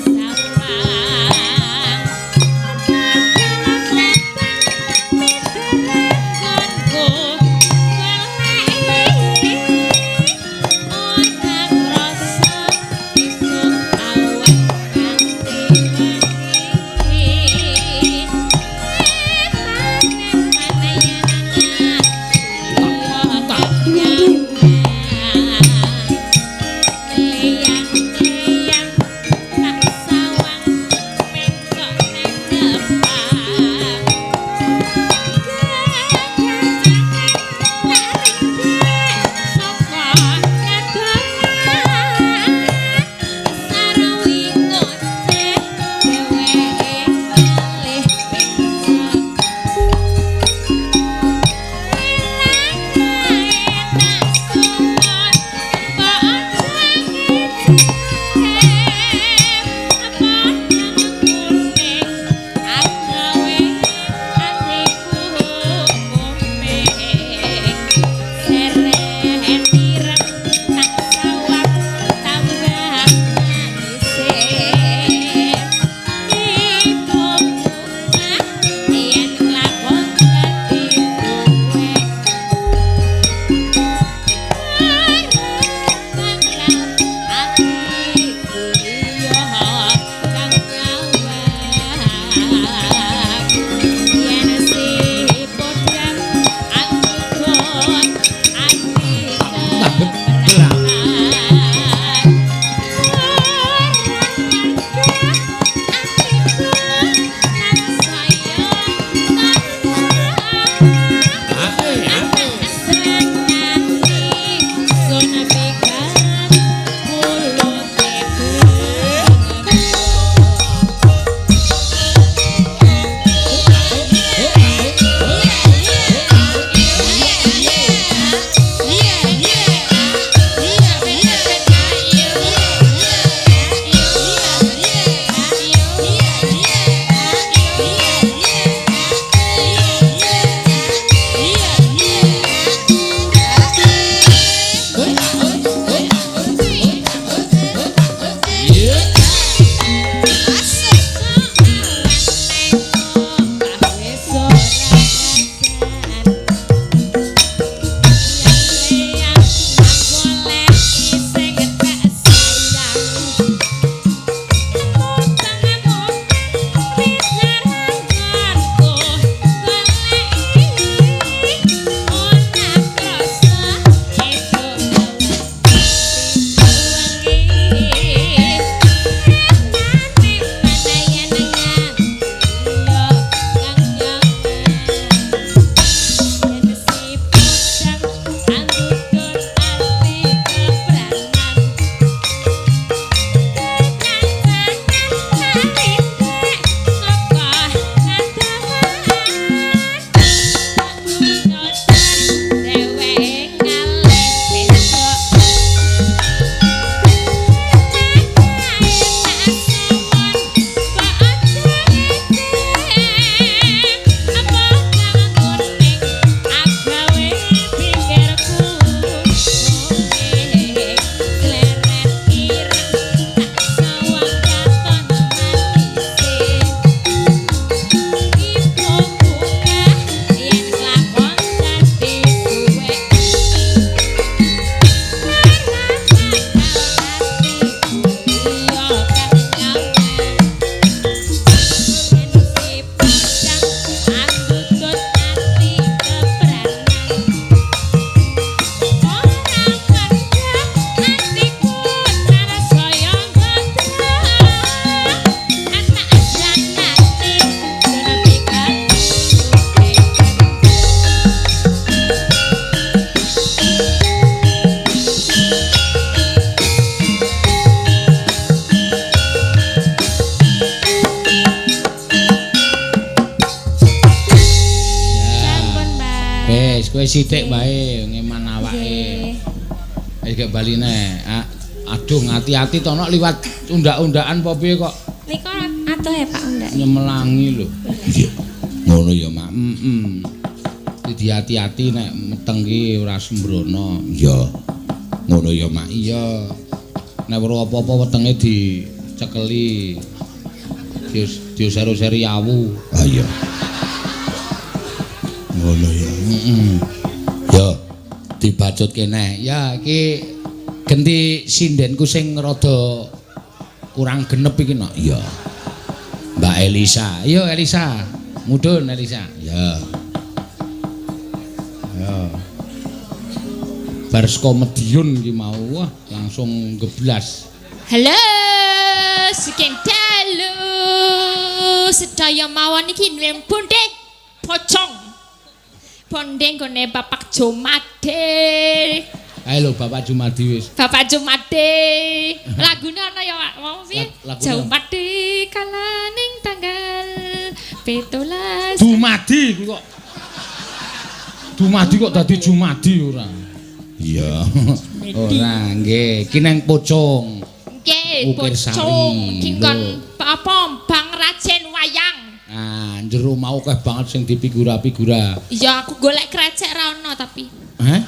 Wis sithik bae ngeman awake. Iki bali neh. Aduh hati-hati to nek liwat undak-undakan apa piye kok. Nika atuh ya Pak Undak. Nyemelangi lho. Iya. Ngono ya, Mak. Dadi hati-hati nek meteng ki ora sembrono. Iya. Ngono ya, Mak. Iya. Nek weruh apa-apa wetenge dicekeli. Diusir-usiri awu. Ah iya. Ngono ya. Ya, dibacut kene. Ya, iki ganti sindenku sing rada kurang genep iki no. Iya. Mbak Elisa. Ayo Elisa. Mudhun Elisa. Ya. Ya. Bar saka Medion iki mau wah langsung geblas. Halo, sekian dalu sedaya mawon iki nang Bonde Pocong. Bonde nggone Bapak Jumade. Ayo lho Bapak Jumadi wis. Bapak Jumade. Lagune ana ya mau piye? Jumade kalaning tanggal 17. Jumadi kuwi kok. Jumadi kok dadi Jumadi ora. Iya. Ora nggih, iki nang Pocong. Nggih, Pocong. Dingkon apa Bang Rajen wayang. Ah, jero mau akeh banget sing dipigura-pigura. Iya, aku golek krecek ra ono tapi. Hah?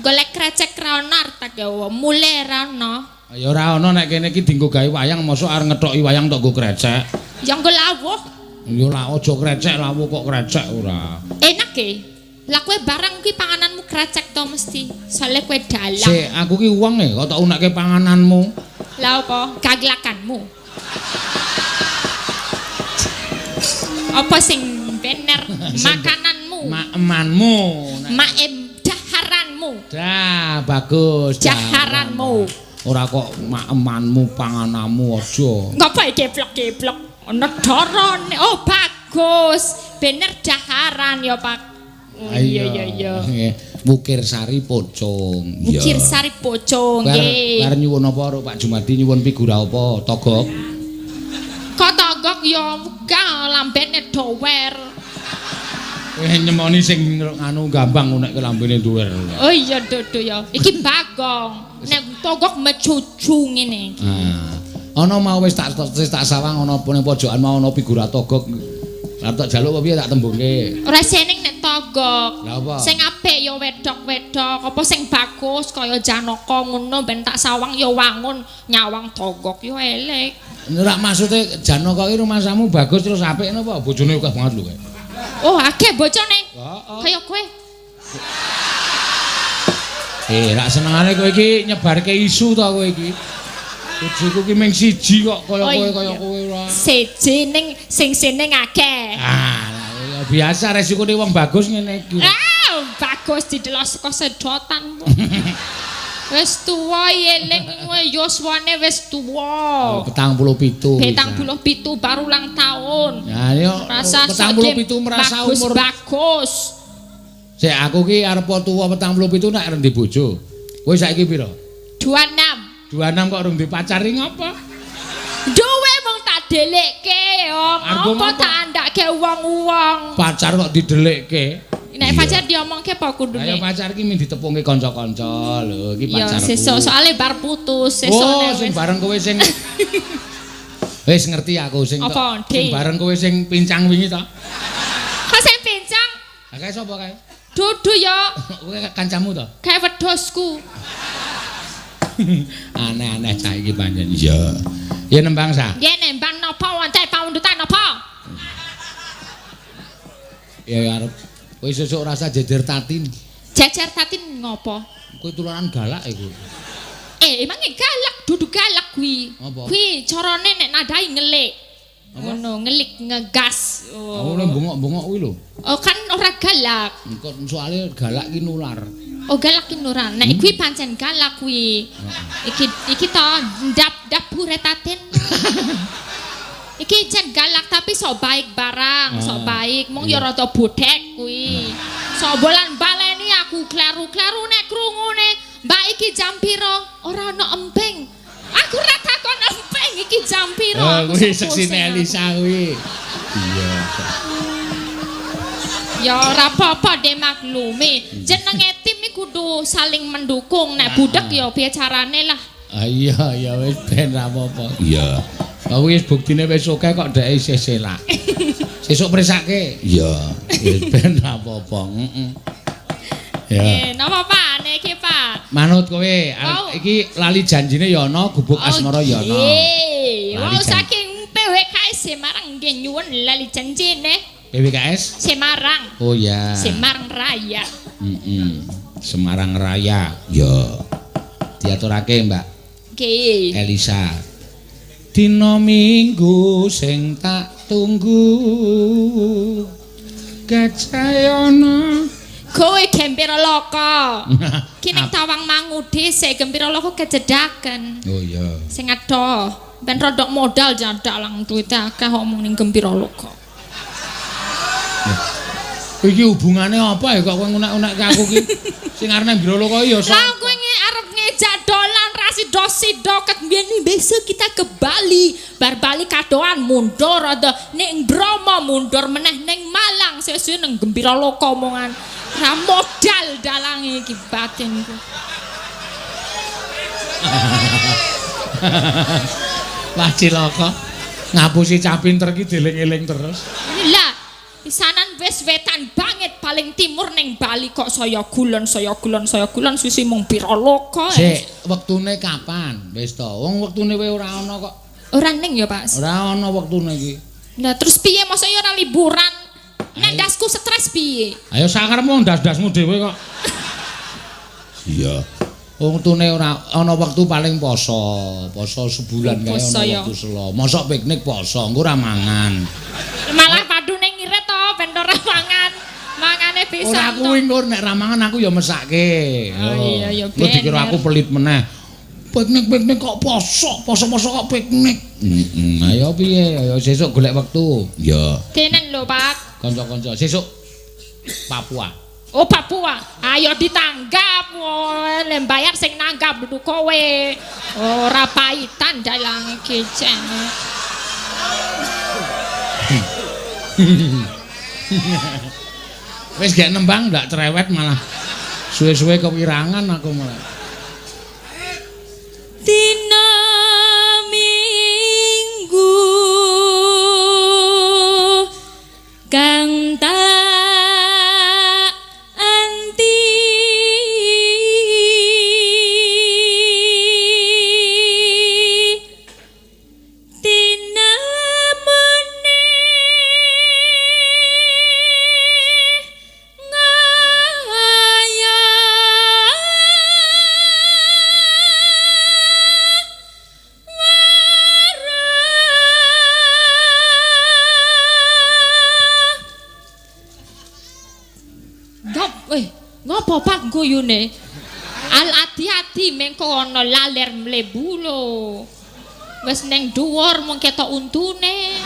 Golek krecek ra ono artek ya, mule ra ono. Ya ora ono nek kene iki dienggo gawe wayang, mosok arep ngethoki wayang tok nggo krecek. Ya nggo lawuh. Ya ora aja krecek lawuh kok krecek ora. Enak e. Lah kowe barang kuwi pangananmu krecek to mesti. Soale kowe dalang. Sik, aku ki wong e kok tak unekke pangananmu. Lah apa? Gaglakanmu. Apa sing bener makananmu? Emanmu. Maem daharanmu. Dah, bagus. Daharanmu. Ora kok emanmu pangananmu aja. Ngapa geblok-geblok? Ana darane. Oh, bagus. Bener daharan ya, Pak. Iya. Mukir Sari Pocong. Mukir Sari Pocong, nggih. Bar nyuwun apa karo Pak Jumadi nyuwun figura apa? Togok. Kok togok ya wegah lambene dower. Nyemoni sing anu gampang nek lambene duwer. Oh iya dodo ya. Iki bagong. Nek togok mecucu ngene. Ana mau wis tak sawang ana ning pojokan mau ana figura togok. Lah tak jaluk apa piye tak tembungke. Ora seneng nek togok. Lah apa? Sing apik ya wedok-wedok, apa sing bagus kaya Janaka ngono ben tak sawang ya wangun, nyawang togok ya elek. Ora maksude Janaka iki rumasamu bagus terus apik napa bojone akeh banget lho kowe. Oh, akeh bojone. Heeh. Kaya kowe. Rak senengane kowe iki nyebarke isu ta kowe iki. Bojoku ki mung siji kok kaya kowe ora. Siji ning sing seneng akeh. Ah, biasa resikone wong bagus ngene iki. Bagus didelok saka sedotan. Wis tuwa eling yuswane wis tuwa. 47. 47 baru ulang tahun. Ya yo 47 merasa umur bagus. Sik aku ki arep tuwa 47 nek rendi bojo. Kowe saiki pira? 26. 26 kok urung dipacari ngopo? Duwe mung tak delekke yo. Apa tak andake wong-wong. Pacar kok didelekke? Nek pacar diomongke apa kudune? Ayo pacar ki min ditepungke kanca-kanca lho, iki pacarku. Ya sesuk soalé bar putus, sesuk sing bareng kowe sing wis ngerti aku sing sing bareng kowe sing pincang wingi to. Kok sing pincang? Lah kae sapa kae? Dudu ya. Kowe kancamu to? Kae wedhosku. Aneh-aneh cah iki pancen. Iya. Ya nembang sa. Nggih nembang napa wonten paundutan napa? Ya arep kowe sesuk rasa jejer tatin. Jejer tatin ngopo? Kowe tularan galak iku. Emangnya galak, dudu galak kuwi. Kuwi carane nek nadai ngelik. Ngono, ngelik ngegas. Oh, bengok-bengok kuwi lho. Oh, kan ora galak. Kok soalnya galak ki nular. Oh, galak ki nular. Nek kuwi pancen galak kuwi. Iki to ndap buretaten. Iki jan galak tapi sok baik barang, sok baik. Mung ya rada bodhek kuwi. Sok bolan baleni aku kleru-kleru nek krungune. Mbak iki jam pira? Ora ana emping. Aku ora takon emping iki jam pira. Oh, kuwi seksine Elisa kuwi. Iya. Ya ora apa-apa de maklumi. Jenenge tim iku kudu saling mendukung. Nek budak ya piye carane lah. Iya ya wis ben ra apa-apa. Iya. Lah wis buktine wis oke kok dhek isih selak. Sesuk prisake. Iya, wis ben ra apa-apa. Heeh. Ya. Napa Pak? Nek iki Pak. Manut kowe, iki lali janjine ya ana, gubuk asmara ya ana. Wong saking PWKS Semarang nggih nyuwun lali janjine. PWKS Semarang. Oh ya. Semarang Raya. Semarang Raya. Ya. Diaturake, Mbak. Nggih. Elisa. Dina Minggu sing tak tunggu. Gajayana. Kowe gembira loka. Kini tawang mangu dhisik gembira loka kejedaken. Oh iya. Sing adoh, ben rodok modal jadak lang duwite akeh omong ning gembira loka. Iki hubungane apa ya kok kowe ngunek-unekke aku iki? Sing arep gembira loka ya Lah kowe arep ngejak dolan rasido-sido ket mbiyen besok kita ke Bali. Bar Bali kadoan mundur ada ning Bromo mundur meneh ning Malang sesuk ning gembira loka omongan. Ra modal dalange iki batinku. Wah cilaka. Ngapusi cah pinter iki dieling-eling terus. Lah, pisanan wis wetan banget paling timur ning Bali kok saya gulon susi mung pira loka. Sik, wektune kapan? Wis to. Wong wektune kowe ora ana kok. Ora ning ya, Pak. Ora ana wektune iki. Lah terus piye masa ya ora liburan? Nek dasku stres piye? Ayo sakarepmu ndas-dasmu dhewe kok. Iya. Wong tune ora ana wektu paling poso sebulan kae ana wektu selo. Mosok piknik poso, engko ora mangan. Malah padune ngirit to ben ora mangan. Mangane bisa. Ora kuwi engko nek ra mangan aku ya mesake. Oh iya ya ben. Dikira aku pelit meneh. Piknik kok poso kok piknik. Ayo piye? Ayo sesuk golek wektu. Ya. Kenen lho, Pak. Kanca-kanca sesuk Papua. Oh Papua, ayo ditanggap, le bayar sing nanggap duduk kowe. Ora paitan dalang iki jen. Wis gak nembang ndak cerewet malah. Suwe-suwe kewirangan aku malah. Dina Minggu kang tak anti tinamune ngaya Ngopo Pak guyune? Al hati-hati mengko ana laler mlebu lho. Wis ning dhuwur mung ketok untune.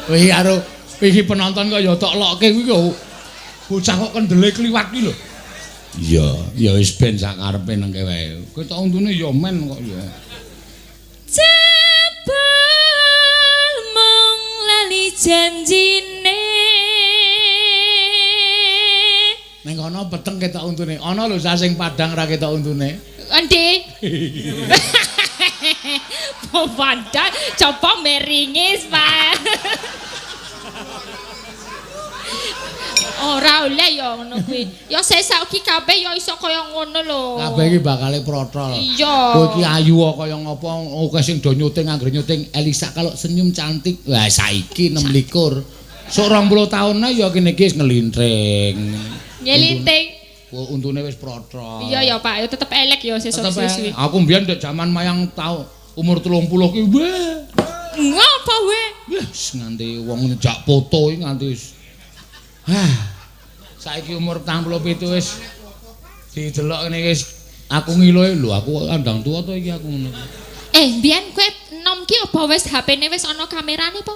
Wih karo iki penonton kok ya tok lokke kuwi kok bocah kok kendele kliwat ki lho. Iya, ya wis ben sakarepe nang wae. Ketok untune ya men kok ya. jebul mung lali janjine. Ning kono peteng ketok untune. Ana lho sasing Padang ra ketok untune. Endi? Padahal coba meringis, Pak. Ora oleh ya ngono kuwi. Ya sesuk iki kabeh ya iso kaya ngono lho. Kabeh iki bakale protol. Iya. Kowe iki ayu kaya ngapa akeh sing do nyuting anggere nyuting Elisa kalau senyum cantik. Wah saiki 26. Sok 20 taune ya kene iki wis ngelintring. Nyelinting. Untune wis protol. Iya ya Pak, ya tetep elek ya sesuk suwi. Aku mbiyen ndek jaman mayang tau umur 30 ki weh. Ngapa we? Wis nganti wong njak foto iki nganti wis. Saiki umur 47 wis didelok ngene wis aku ngiloe lho aku andang tua to iki aku ngono. Mbiyen kowe enom ki apa wis HP-ne wis ana kamerane po?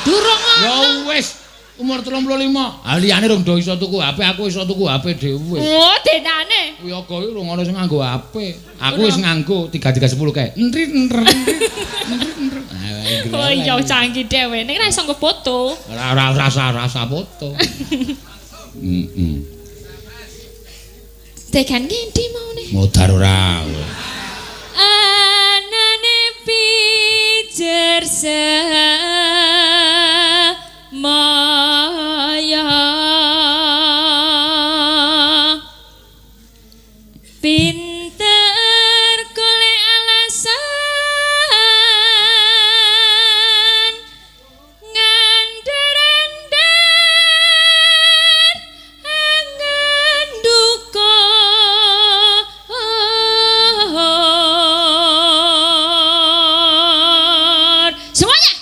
Durung ana. Ya wis Umur 35. Ah liyane rung do iso tuku HP, aku iso tuku HP dhewe. Oh, denane. Yoga iki rung ono sing nganggo HP. Aku wis nganggo 3310 kae. Entrit Oh iya canggih dhewe. Nek ra iso nggo foto. Ora rasa foto. Tekan ngendi maune? Modar ora. Anane pijer maya pinter golek alasan ngandher-ender angen duka semuanya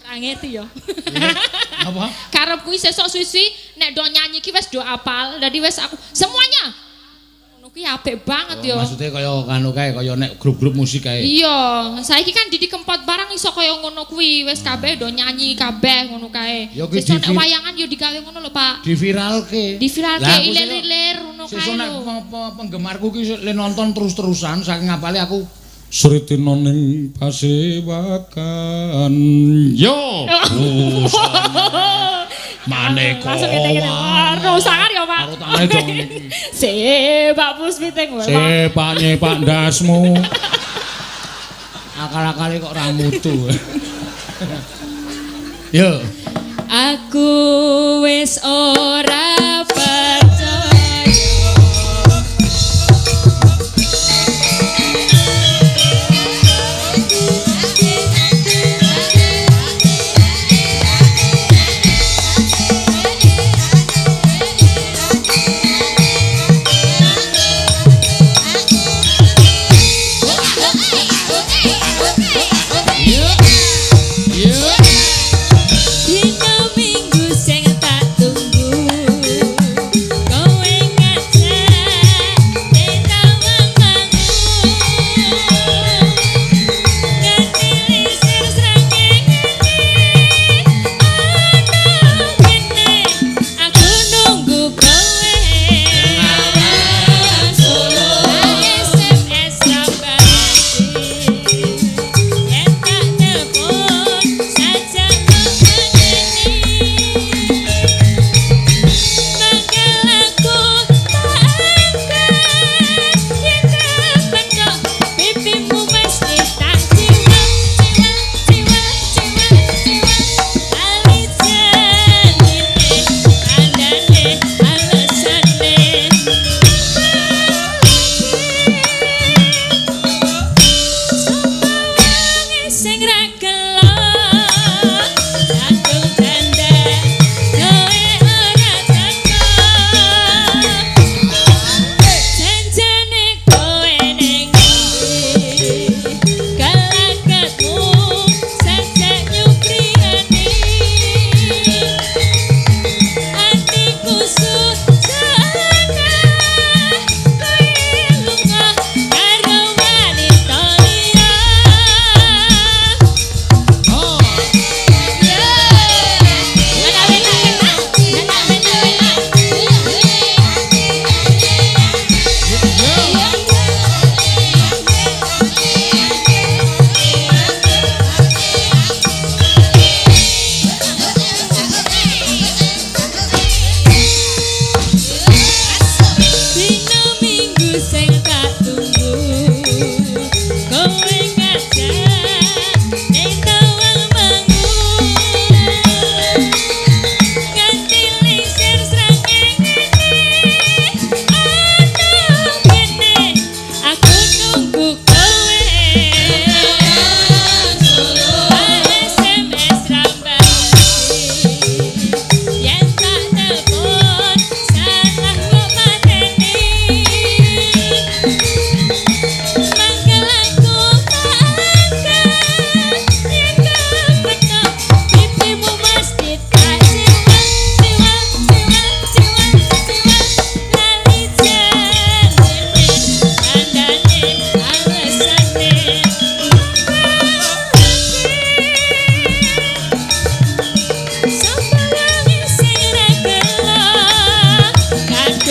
ora ngerti ya. Apa? Karep kuwi sesuk suwi-suwi nek do nyanyi ki wis do apal. Dadi wis aku semuanya. Ngono kuwi apik banget ya. Maksudnya kaya kanu kae kaya nek grup-grup musik kae. Iya, saiki kan Didi Kempot barang iso kaya ngono kuwi. Wis kabeh do nyanyi kabeh ngono kae. Ya kuwi Sesuk nek wayangan yo digawe ngono lho, Pak. Diviralke. Diviralke ilir-ilir ngono kae Sesuk nek lho. penggemarku ki le nonton terus-terusan saking ngapale aku Sritina ning pasewakan yo maneka Langsung kete-kete. Waduh, sangar ya, Pak. karo tangan dong Pak Puspiting wae, Pak. sepane Pak Ndasmu akal-akale kok ra mutu yo Aku wis ora percaya. Dino minggu sing tak tunggu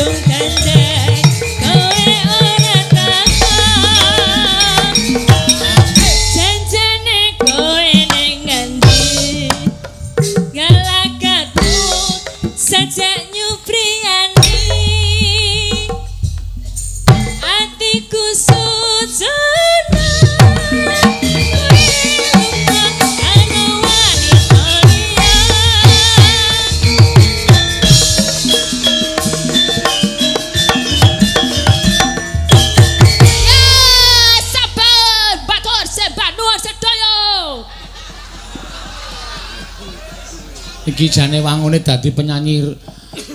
Ujung kandang kowe ora tahan janjane kowe ning ngendi galakku sajak nyupriyani atiku sujana Iki jane wangune dadi penyanyi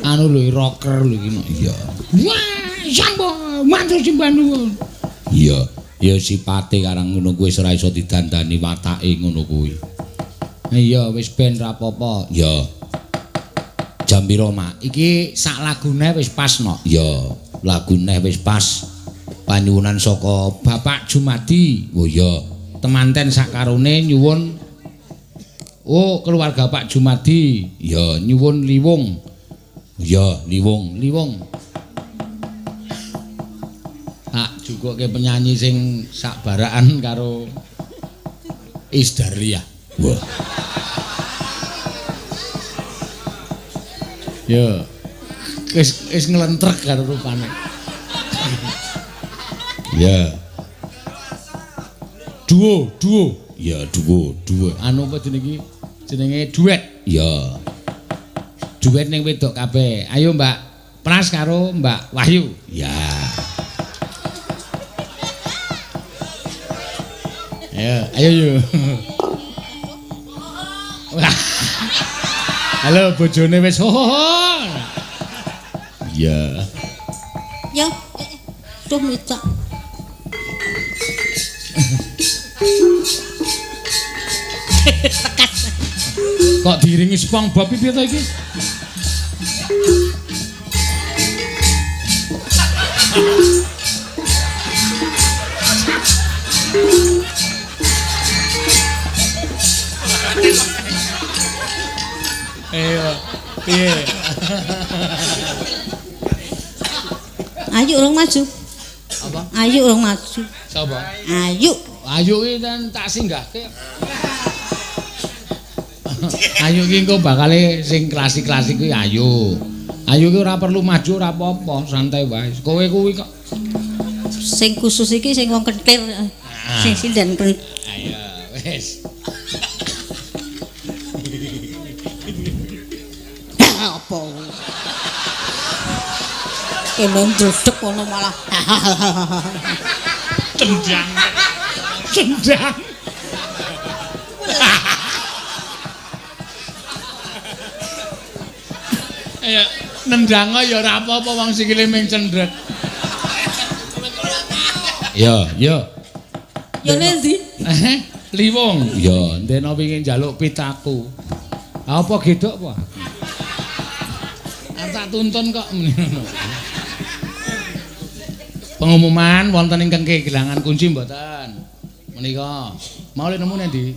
anu lho rocker lho iki. Iya. Wah, sambo mantu simbah nuwun. Iya, ya sipate karang ngono kuwi wis ora iso didandani watake ngono kuwi. Iya, wis ben ra apa-apa. Ya. Jam piro, Mak? Iki sak lagune wis pas no. Ya, lagune wis pas. Panyuwunan saka Bapak Jumadi. Oh iya, temanten sakarone nyuwun. Oh, keluarga Pak Jumadi. Ya, nyuwun liwung. Ya, liwung. Tak juga ke penyanyi sing sak baraan karo Isdarlia. Wah. Ya. Wis nglentrek karo rupane. Ya. Duo. Ya, duo. Anu apa jenenge? Jenenge duet. Ya. Duet ning wedok kabeh. Ayo Mbak Pras karo Mbak Wahyu. Ya. Ayo yuk. Halo bojone wis hoho. Ya. Ya. Tuh micak. Kok diiringi SpongeBob piye to iki? Ayo, piye? Ayu urung maju. Apa? Ayu urung maju. Sapa? Ayu. Ayu iki kan tak singgahke. Ayu ki engko bakale sing klasik-klasik kuwi Ayu. Ayu ki ora perlu maju ora apa-apa, santai wae. Kowe kuwi kok Sing khusus iki sing wong kentir. Sing sindan kentir. ayo wis. Apa? Kene ndredeg ngono malah. Tendang. Ayo nendang ya ora apa-apa wong sikile ming cendret. Yo. Ya Nendi. Liwung. Ya, ndene pengin njaluk pitaku. Apa gedok apa? Tak tuntun kok ngono. Pengumuman wonten ingkang kehilangan kunci mboten? Menika. Mau le nemu ndi?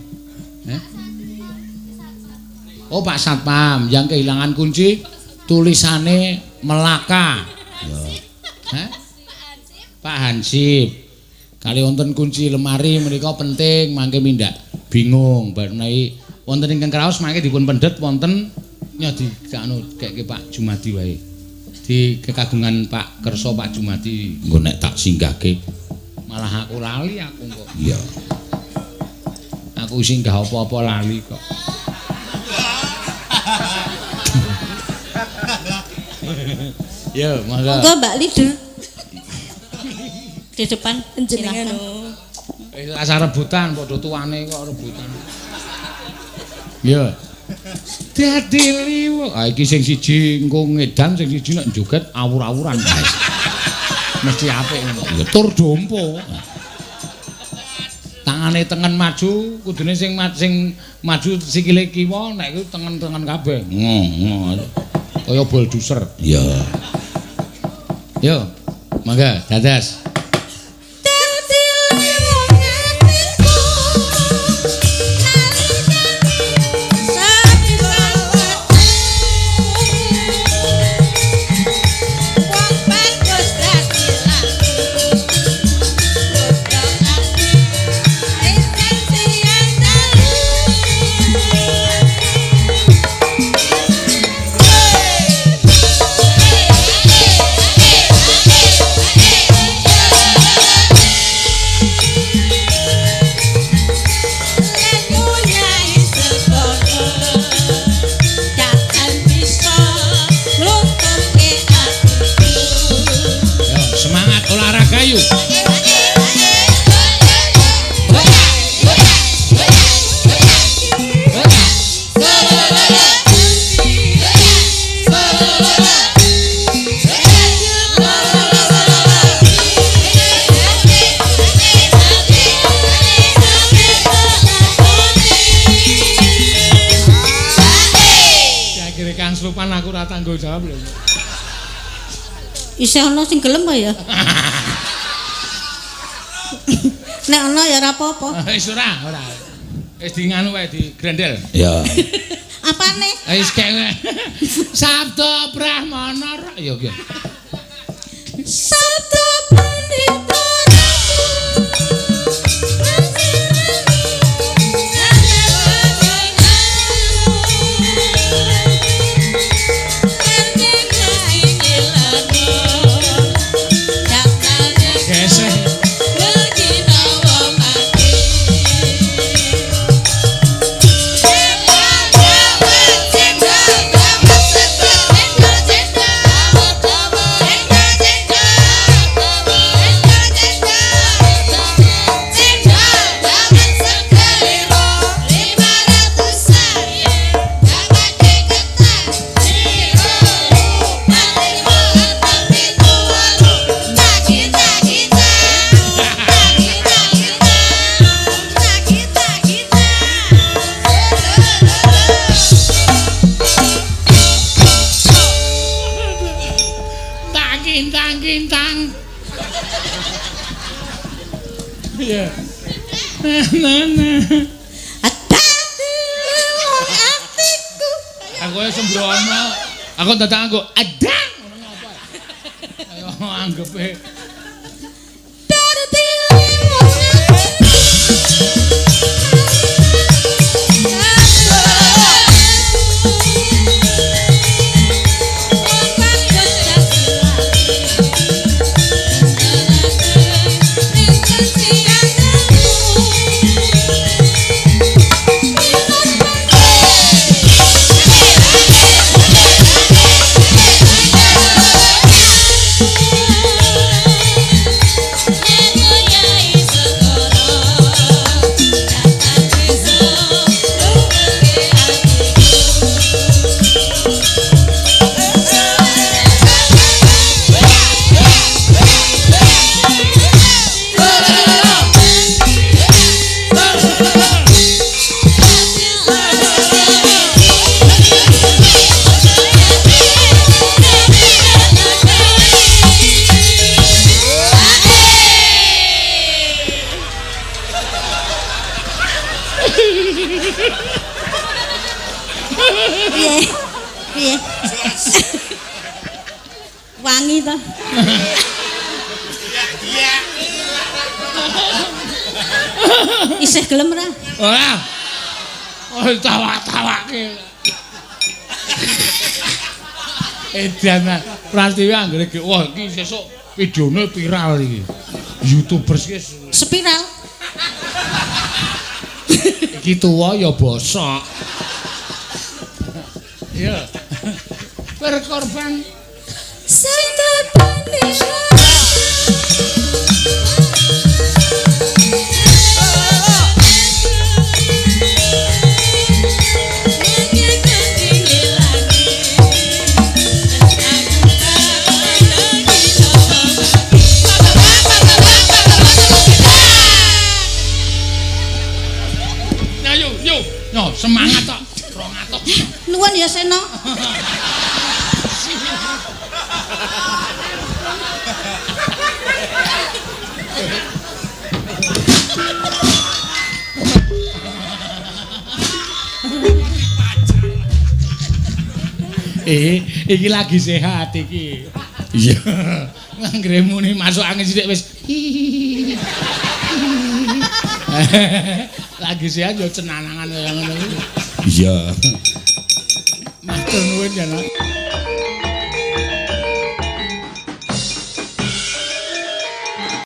Oh, Pak Satpam yang kehilangan kunci tulisane Melaka. Ya. Pak Hansip. Kali wonten kunci lemari menika penting mangke mindak bingung bar menawi wonten ingkang kraos mangke dipun pendet wonten nyadi anu keke Pak Jumadi wae. Di kekagungan Pak Kerso Pak Jumadi nggo nek tak singgahke malah aku lali aku kok. Iya. Aku singgah apa-apa lali kok. Yo, monggo. Monggo Mbak Lider. Di depan Jenengan Asa rebutan padha tuane kok rebutan. Yo. Dadi liwung. Ah iki sing siji engko ngedan sing siji nek joget awur-awuran guys. Mesti apik ngono. Ya tur dompo. Tangane tengen maju, kudune sing maju sikile kiwa nek iku tengen-tengen kabeh. Kaya bulldozer. Iya. Yo. Mangga dadas. Olahraga yuk. Akhirnya Kang Slupan aku ora tanggung jawab lho. Isih ana sing gelem apa ya? Nek ana ya ora apa-apa. Wis ora. Wis di nganu wae di grendel. Ya. Apane? Wis kewe. Sabda Brahmana. Ya ya. Sabda Pandita Kintang. Iya. Nah. Hati wong atiku. Aku ya sembrono. Aku datang aku adang. Ngono apa? Ayo anggepe. Dadi wong piye? Wangi to. Isih gelem ora? Ora. Oh, tawak-tawake. Edan Prastiwi anggere iki. Wah, iki sesuk videone viral iki. YouTubers iki Spiral. iki tuwa ya bosok. Iya. Berkorban Sabda Pandita. Yuk. No, semangat tok. 200. Nuwun ya Sena. Iki lagi sehat iki. Iya. Anggere muni masuk angin sithik wis. Lagi sehat yo cenanangan kaya ngono iki. Iya. Matur nuwun ya, Nak.